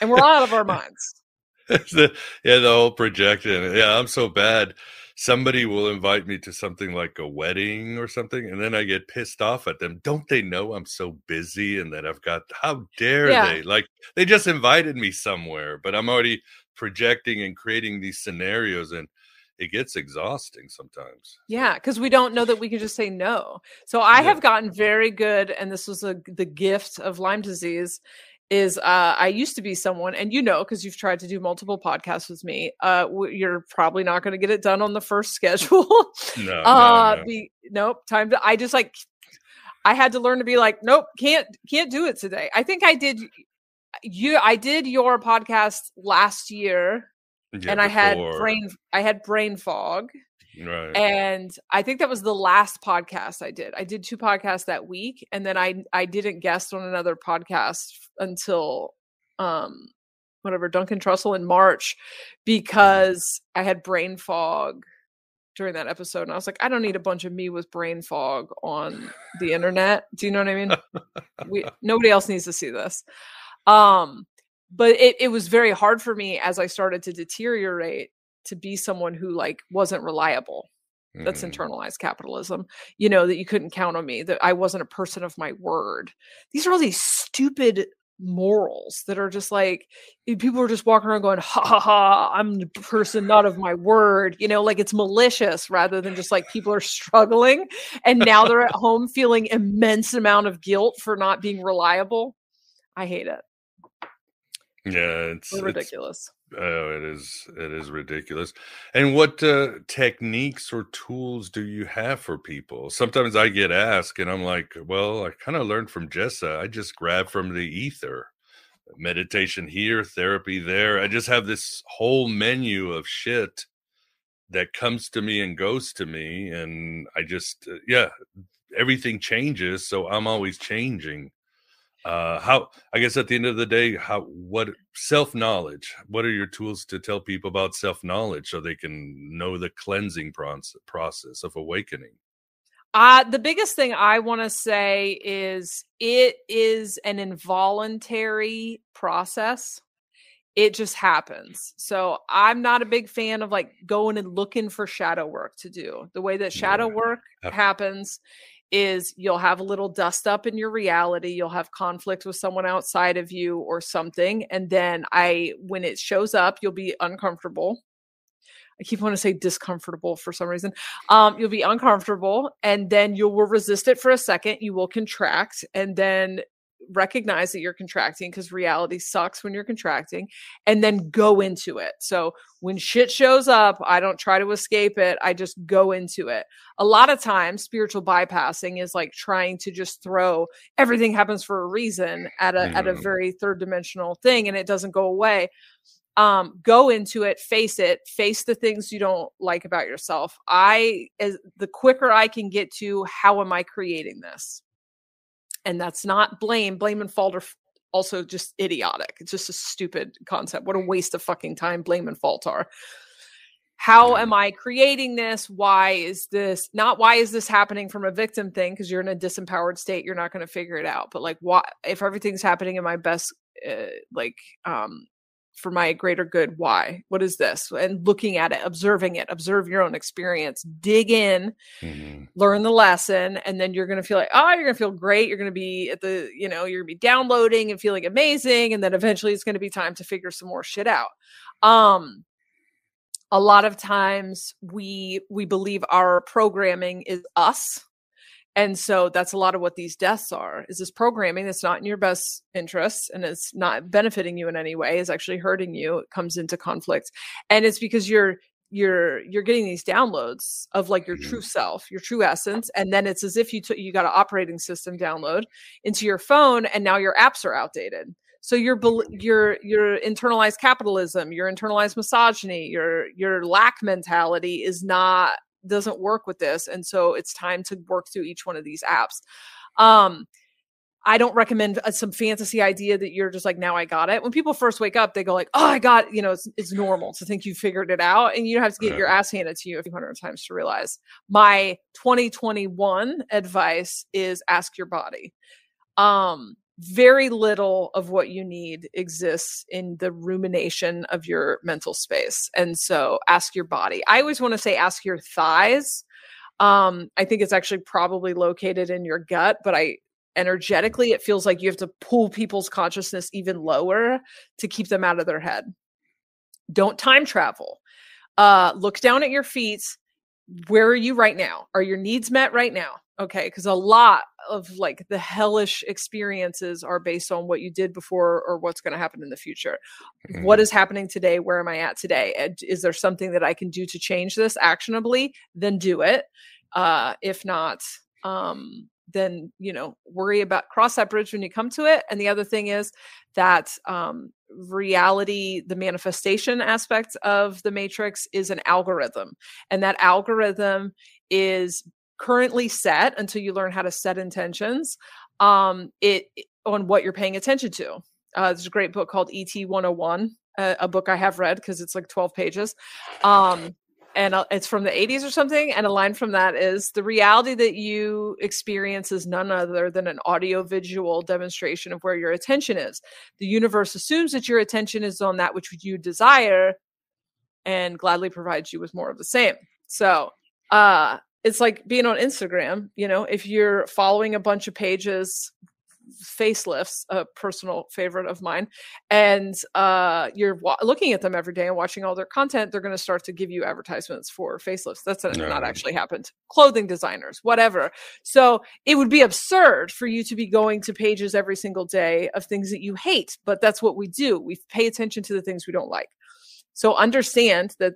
And we're out of our minds. The whole projection. Yeah, I'm so bad. Somebody will invite me to something like a wedding or something, and then I get pissed off at them. Don't they know I'm so busy and that I've got, how dare they? Like, they just invited me somewhere, but I'm already projecting and creating these scenarios, and it gets exhausting sometimes. Yeah, because we don't know that we can just say no. So I have gotten very good, and this was the gift of Lyme disease, is I used to be someone, and because you've tried to do multiple podcasts with me, you're probably not going to get it done on the first schedule. No. Nope. I had to learn to be like, nope, can't do it today. I think I did your podcast last year, and I had brain fog. Right. And I think that was the last podcast I did. I did 2 podcasts that week, and then I didn't guest on another podcast until Duncan Trussell in March, because I had brain fog during that episode. And I was like, I don't need a bunch of me with brain fog on the internet. Do you know what I mean? Nobody else needs to see this. But it was very hard for me as I started to deteriorate to be someone who like wasn't reliable. That's internalized capitalism, that you couldn't count on me, that I wasn't a person of my word. These are all these stupid morals that are just like, people are just walking around going, ha ha ha, I'm the person not of my word, like it's malicious rather than just like people are struggling. And now they're at home feeling immense amount of guilt for not being reliable. I hate it. Yeah, it's ridiculous. It is ridiculous. And what techniques or tools do you have for people? Sometimes I get asked and I'm like, well, I kind of learned from Jessa. I just grab from the ether. Meditation here, therapy there. I just have this whole menu of shit that comes to me and goes to me. And I just, everything changes. So I'm always changing. I guess at the end of the day, what self-knowledge, what are your tools to tell people about self-knowledge so they can know the cleansing process of awakening? The biggest thing I want to say is it is an involuntary process. It just happens. So I'm not a big fan of like going and looking for shadow work to do. The way that shadow work happens is you'll have a little dust up in your reality. You'll have conflict with someone outside of you or something. And then when it shows up, you'll be uncomfortable. I keep wanting to say discomfortable for some reason. You'll be uncomfortable, and then you will resist it for a second. You will contract, and then recognize that you're contracting, because reality sucks when you're contracting, and then go into it. So when shit shows up, I don't try to escape it. I just go into it. A lot of times spiritual bypassing is like trying to just throw everything happens for a reason at a very third dimensional thing, and it doesn't go away. Go into it, face the things you don't like about yourself. The quicker I can get to how am I creating this? And that's not blame and fault are also just idiotic. It's just a stupid concept. What a waste of fucking time blame and fault are. How am I creating this? Why is this happening from a victim thing? Because you're in a disempowered state, you're not going to figure it out. But like, why, if everything's happening in my best, for my greater good, why? What is this? And looking at it, observing it, observe your own experience, dig in, learn the lesson, and then you're going to feel like, you're going to feel great. You're going to be you're going to be downloading and feeling amazing. And then eventually it's going to be time to figure some more shit out. A lot of times we believe our programming is us. And so that's a lot of what these deaths are, is this programming that's not in your best interest and it's not benefiting you in any way, is actually hurting you. It comes into conflict. And it's because you're getting these downloads of like your true self, your true essence. And then it's as if you got an operating system download into your phone, and now your apps are outdated. So your internalized capitalism, your internalized misogyny, your lack mentality doesn't work with this. And so it's time to work through each one of these apps. I don't recommend some fantasy idea that you're just like, now I got it. When people first wake up, they go like, oh, I got it. It's normal to think you figured it out, and you have to get your ass handed to you a few hundred times to realize. My 2021 advice is ask your body. Very little of what you need exists in the rumination of your mental space. And so ask your body. I always want to say ask your thighs. I think it's actually probably located in your gut, but energetically, it feels like you have to pull people's consciousness even lower to keep them out of their head. Don't time travel. Look down at your feet. Where are you right now? Are your needs met right now? Okay, because a lot of like the hellish experiences are based on what you did before or what's going to happen in the future. Mm-hmm. What is happening today? Where am I at today? And is there something that I can do to change this actionably? Then do it. If not, then, worry about cross that bridge when you come to it. And the other thing is that reality, the manifestation aspect of the matrix is an algorithm. And that algorithm is currently set until you learn how to set intentions on what you're paying attention to. There's a great book called ET 101, a book I have read because it's like 12 pages. And it's from the 80s or something. And a line from that is, the reality that you experience is none other than an audio-visual demonstration of where your attention is. The universe assumes that your attention is on that which you desire and gladly provides you with more of the same. So it's like being on Instagram. If you're following a bunch of pages, facelifts, a personal favorite of mine, and you're looking at them every day and watching all their content, they're going to start to give you advertisements for facelifts. That's not actually happened. Clothing designers, whatever. So it would be absurd for you to be going to pages every single day of things that you hate, but that's what we do. We pay attention to the things we don't like. So understand that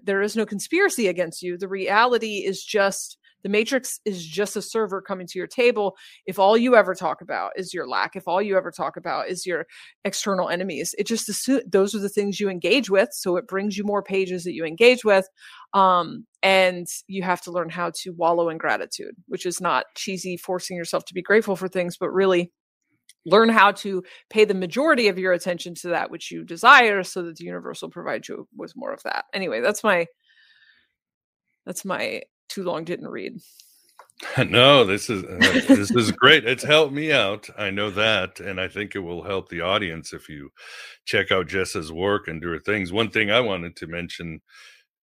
there is no conspiracy against you. The reality is just, the matrix is just a server coming to your table. If all you ever talk about is your lack, if all you ever talk about is your external enemies, it just those are the things you engage with. So it brings you more pages that you engage with. And you have to learn how to wallow in gratitude, which is not cheesy, forcing yourself to be grateful for things, but really learn how to pay the majority of your attention to that which you desire, so that the universe will provide you with more of that. Anyway, that's my too long didn't read. No, this is great. It's helped me out. I know that. And I think it will help the audience if you check out Jessa's work and do her things. One thing I wanted to mention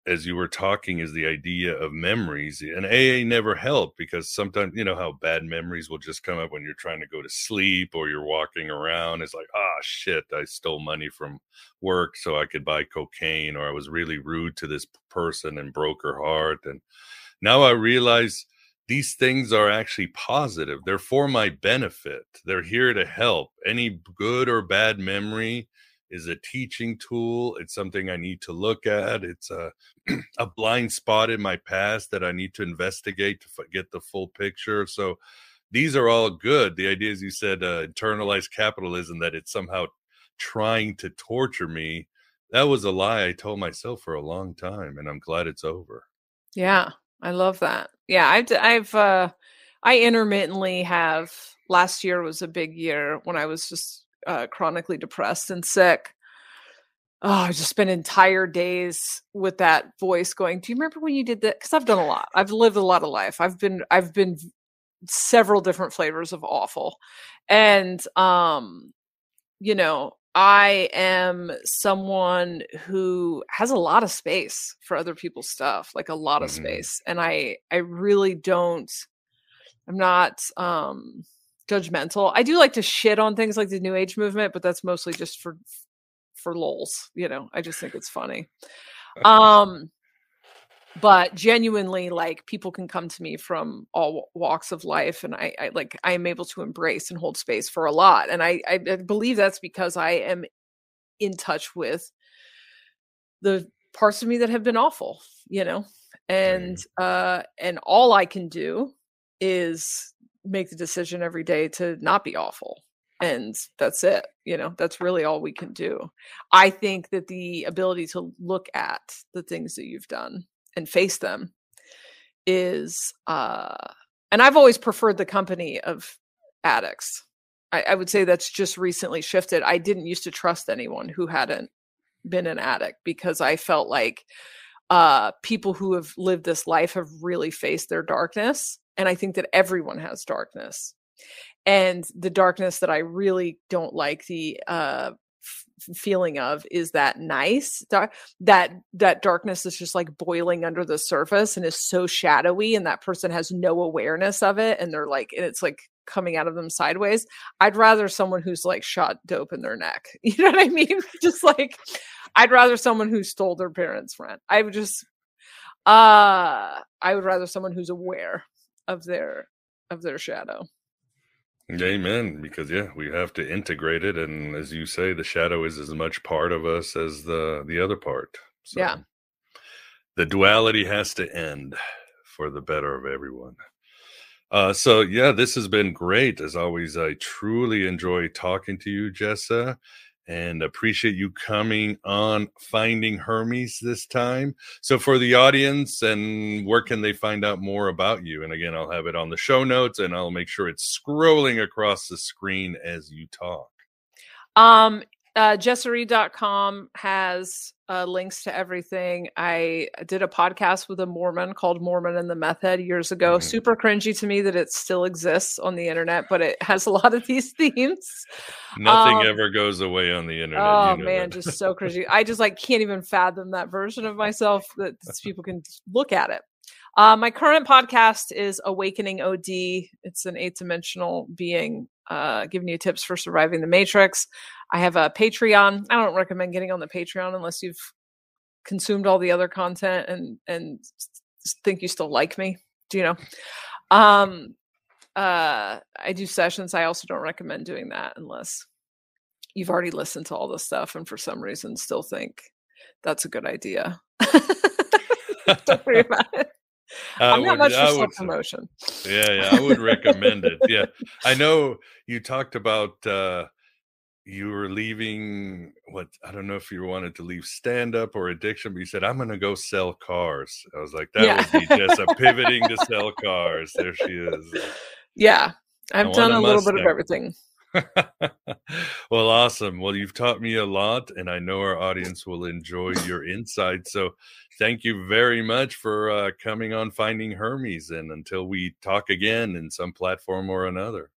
as you were talking is the idea of memories. And AA never helped, because sometimes, how bad memories will just come up when you're trying to go to sleep or you're walking around. It's like, shit, I stole money from work so I could buy cocaine, or I was really rude to this person and broke her heart. And now I realize these things are actually positive. They're for my benefit. They're here to help. Any good or bad memory is a teaching tool. It's something I need to look at. It's a blind spot in my past that I need to investigate to get the full picture. So these are all good. The idea, as you said, internalized capitalism, that it's somehow trying to torture me, that was a lie I told myself for a long time, and I'm glad it's over. Yeah, I love that. Yeah, I intermittently have. Last year was a big year when I was just chronically depressed and sick. I just spent entire days with that voice going, do you remember when you did that? Because I've done a lot. I've lived a lot of life. I've been several different flavors of awful. And, I am someone who has a lot of space for other people's stuff, like a lot of space. And I really don't, I'm not judgmental. I do like to shit on things like the New Age movement, but that's mostly just for lols. I just think it's funny. But genuinely, like, people can come to me from all walks of life, and I am able to embrace and hold space for a lot. And I believe that's because I am in touch with the parts of me that have been awful, and all I can do is make the decision every day to not be awful. and that's it. That's really all we can do. I think that the ability to look at the things that you've done and face them is and I've always preferred the company of addicts. I would say that's just recently shifted. I didn't used to trust anyone who hadn't been an addict, because I felt like people who have lived this life have really faced their darkness. And I think that everyone has darkness. And the darkness that I really don't like the feeling of is that that darkness is just like boiling under the surface and is so shadowy, and that person has no awareness of it, and it's like coming out of them sideways. I'd rather someone who's like shot dope in their neck. You know what I mean? Just like, I'd rather someone who stole their parents' rent. I would rather someone who's aware of their shadow. Amen. Because we have to integrate it, and as you say, the shadow is as much part of us as the other part. So yeah, the duality has to end for the better of everyone. So this has been great. As always, I truly enjoy talking to you, Jessa, and appreciate you coming on Finding Hermes this time. So for the audience, and where can they find out more about you? And again, I'll have it on the show notes, and I'll make sure it's scrolling across the screen as you talk. JessaReed.com has links to everything. I did a podcast with a Mormon called Mormon and the Methhead years ago. Mm-hmm. Super cringy to me that it still exists on the internet, but it has a lot of these themes. Nothing ever goes away on the internet. Oh man, just so cringy. I just can't even fathom that version of myself, that people can look at it. My current podcast is Awakening OD. It's an 8-dimensional being giving you tips for surviving the Matrix. I have a Patreon. I don't recommend getting on the Patreon unless you've consumed all the other content and think you still like me. Do you know? I do sessions. I also don't recommend doing that unless you've already listened to all this stuff and for some reason still think that's a good idea. Don't worry about it. I'm not much for self-promotion. I would recommend it. Yeah. I know you talked about you were leaving I don't know if you wanted to leave stand-up or addiction, but you said, I'm going to go sell cars. I was like, that would be Jessa pivoting to sell cars. There she is. Yeah. I've done a little bit of everything. Well, awesome. Well, you've taught me a lot, and I know our audience will enjoy your insight. So thank you very much for coming on Finding Hermes. And until we talk again in some platform or another.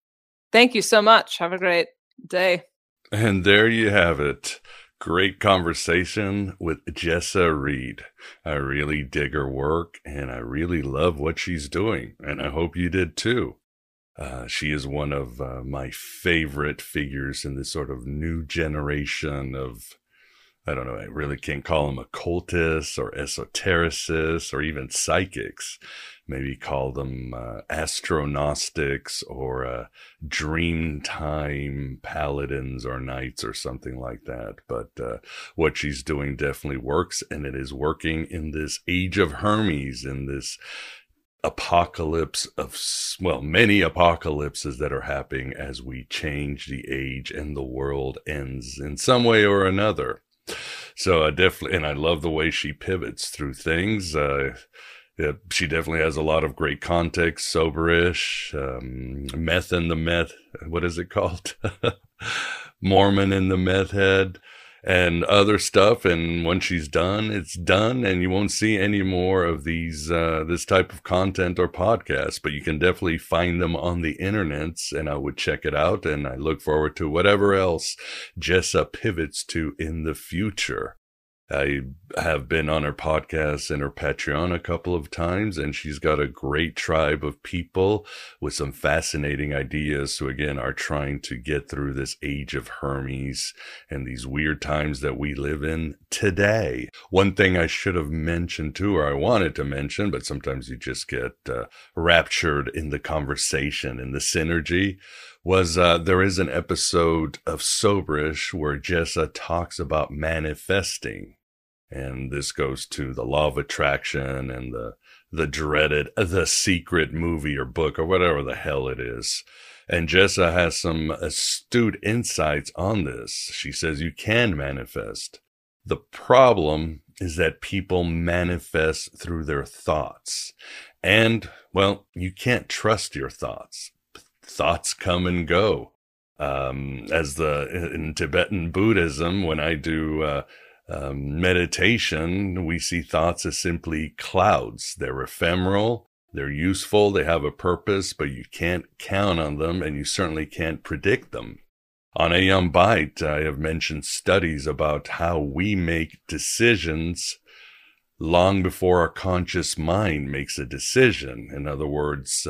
Thank you so much. Have a great day. And there you have it. Great conversation with Jessa Reed. I really dig her work, and I really love what she's doing. And I hope you did too. She is one of my favorite figures in this sort of new generation of, I don't know, I really can't call them occultists or esotericists or even psychics. Maybe call them astronaustics or dreamtime paladins or knights or something like that. But what she's doing definitely works, and it is working in this age of Hermes, in this apocalypse of, many apocalypses that are happening as we change the age and the world ends in some way or another. So definitely, and I love the way she pivots through things. She definitely has a lot of great context, soberish, meth and the meth, what is it called? Mormon and the Methhead, and other stuff. And when she's done, it's done, and you won't see any more of these, this type of content or podcasts, but you can definitely find them on the internets, and I would check it out. And I look forward to whatever else Jessa pivots to in the future. I have been on her podcast and her Patreon a couple of times, and she's got a great tribe of people with some fascinating ideas who, again, are trying to get through this age of Hermes and these weird times that we live in today. One thing I should have mentioned too, or I wanted to mention, but sometimes you just get raptured in the conversation and the synergy, was there is an episode of Soberish where Jessa talks about manifesting. And this goes to the law of attraction and the dreaded The Secret movie or book or whatever the hell it is. And Jessa has some astute insights on this. She says you can manifest. The problem is that people manifest through their thoughts. And, well, you can't trust your thoughts. Thoughts come and go. In Tibetan Buddhism, when I do meditation, we see thoughts as simply clouds. They're ephemeral, they're useful, they have a purpose, but you can't count on them, and you certainly can't predict them. On Aeon Byte, I have mentioned studies about how we make decisions long before our conscious mind makes a decision. In other words,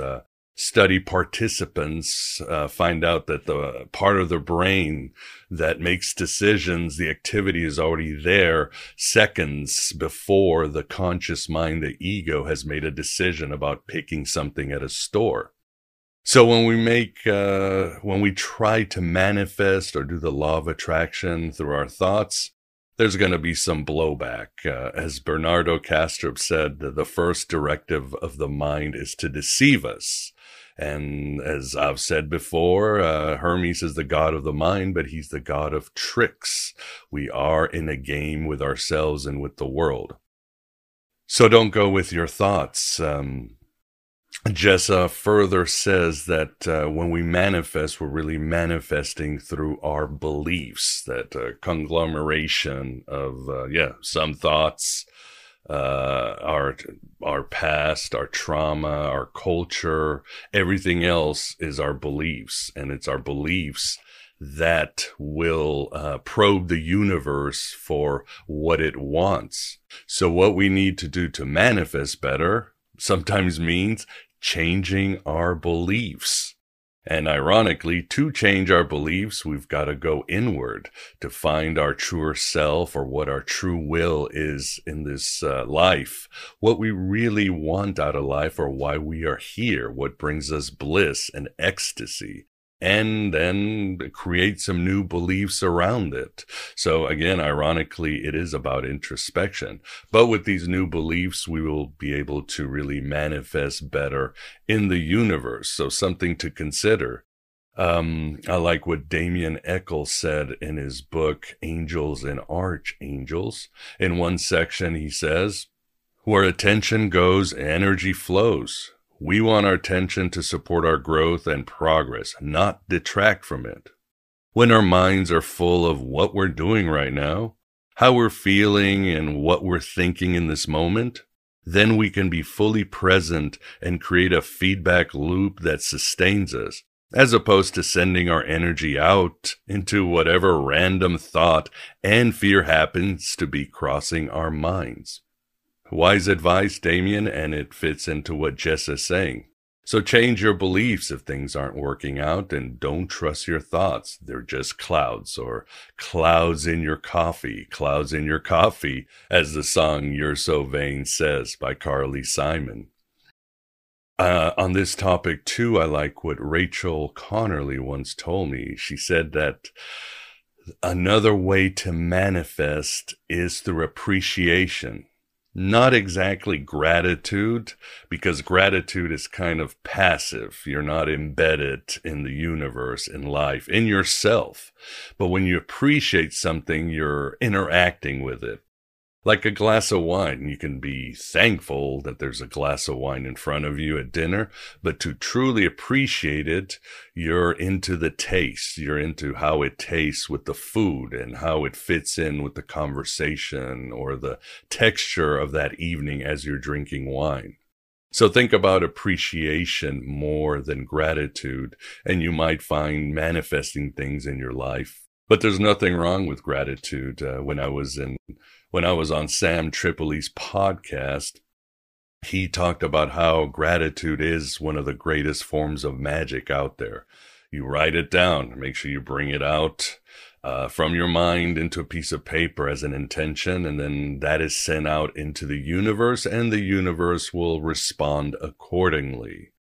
study participants find out that the part of the brain that makes decisions, the activity is already there seconds before the conscious mind, the ego, has made a decision about picking something at a store. So when we try to manifest or do the law of attraction through our thoughts, there's going to be some blowback. As Bernardo Kastrup said, the first directive of the mind is to deceive us. And as I've said before, Hermes is the god of the mind, but he's the god of tricks. We are in a game with ourselves and with the world. So don't go with your thoughts. Jessa further says that when we manifest, we're really manifesting through our beliefs, that conglomeration of, some thoughts, our past, our trauma, our culture, everything else is our beliefs. And it's our beliefs that will probe the universe for what it wants. So what we need to do to manifest better sometimes means changing our beliefs. And ironically, to change our beliefs, we've got to go inward to find our truer self, or what our true will is in this life, what we really want out of life, or why we are here, what brings us bliss and ecstasy, and then create some new beliefs around it. So again, ironically, it is about introspection. But with these new beliefs, we will be able to really manifest better in the universe. So something to consider. I like what Damien Eccles said in his book, Angels and Archangels. In one section, he says, "Where attention goes, energy flows. We want our attention to support our growth and progress, not detract from it. When our minds are full of what we're doing right now, how we're feeling, and what we're thinking in this moment, then we can be fully present and create a feedback loop that sustains us, as opposed to sending our energy out into whatever random thought and fear happens to be crossing our minds." Wise advice, Damien, and it fits into what Jess is saying. So change your beliefs if things aren't working out, and don't trust your thoughts. They're just clouds, or clouds in your coffee, as the song You're So Vain says by Carly Simon. On this topic too, I like what Rachel Connerly once told me. She said that another way to manifest is through appreciation. Not exactly gratitude, because gratitude is kind of passive. You're not embedded in the universe, in life, in yourself. But when you appreciate something, you're interacting with it. Like a glass of wine, you can be thankful that there's a glass of wine in front of you at dinner, but to truly appreciate it, you're into the taste. You're into how it tastes with the food and how it fits in with the conversation or the texture of that evening as you're drinking wine. So think about appreciation more than gratitude, and you might find manifesting things in your life. But there's nothing wrong with gratitude. When I was on Sam Tripoli's podcast, he talked about how gratitude is one of the greatest forms of magic out there. You write it down, make sure you bring it out from your mind into a piece of paper as an intention, and then that is sent out into the universe, and the universe will respond accordingly.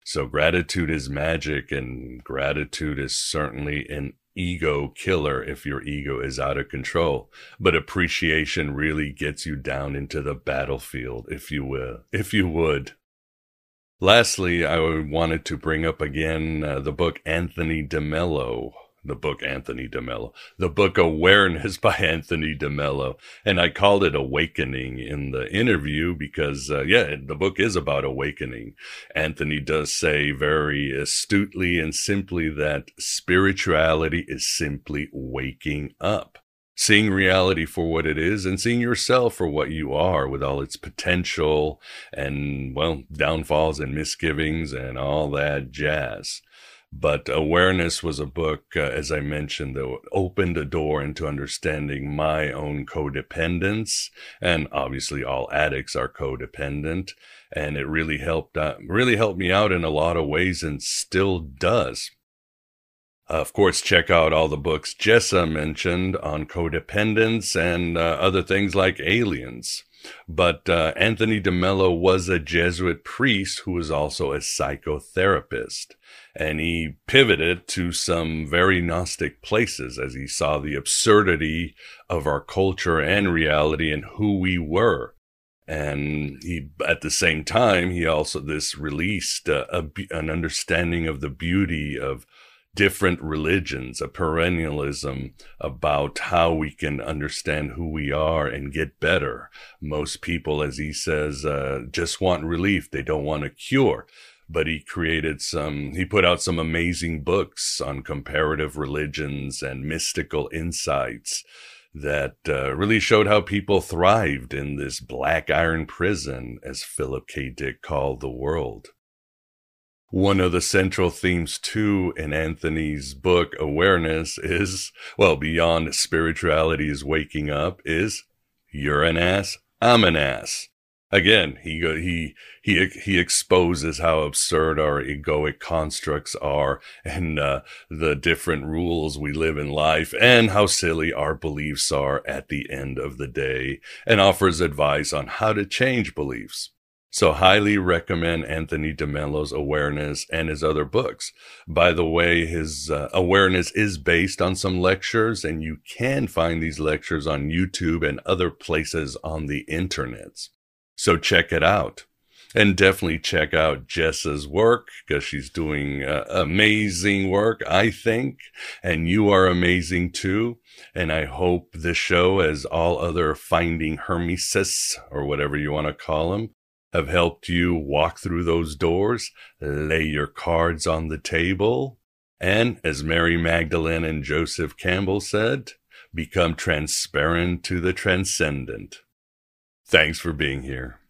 So gratitude is magic, and gratitude is certainly an ego killer if your ego is out of control. But appreciation really gets you down into the battlefield, if you would. Lastly, I wanted to bring up again the book the book Awareness by Anthony DeMello. And I called it Awakening in the interview because, the book is about awakening. Anthony does say very astutely and simply that spirituality is simply waking up. Seeing reality for what it is and seeing yourself for what you are with all its potential and, well, downfalls and misgivings and all that jazz. But Awareness was a book, as I mentioned, that opened a door into understanding my own codependence. And obviously all addicts are codependent. And it really helped me out in a lot of ways and still does. Of course, check out all the books Jessa mentioned on codependence and other things like aliens. But Anthony DeMello was a Jesuit priest who was also a psychotherapist. And he pivoted to some very Gnostic places as he saw the absurdity of our culture and reality and who we were. And at the same time, he also released an understanding of the beauty of different religions, a perennialism about how we can understand who we are and get better. Most people, as he says, just want relief. They don't want a cure. But he put out some amazing books on comparative religions and mystical insights that really showed how people thrived in this black iron prison, as Philip K. Dick called the world. One of the central themes, too, in Anthony's book, Awareness, is, well, beyond spirituality is waking up, is you're an ass, I'm an ass. Again, he exposes how absurd our egoic constructs are and the different rules we live in life and how silly our beliefs are at the end of the day, and offers advice on how to change beliefs. So highly recommend Anthony DeMello's Awareness and his other books. By the way, his Awareness is based on some lectures, and you can find these lectures on YouTube and other places on the internet. So check it out. And definitely check out Jessa's work, because she's doing amazing work, I think. And you are amazing too. And I hope this show, as all other Finding Hermesis, or whatever you want to call them, have helped you walk through those doors, lay your cards on the table, and, as Mary Magdalene and Joseph Campbell said, become transparent to the transcendent. Thanks for being here.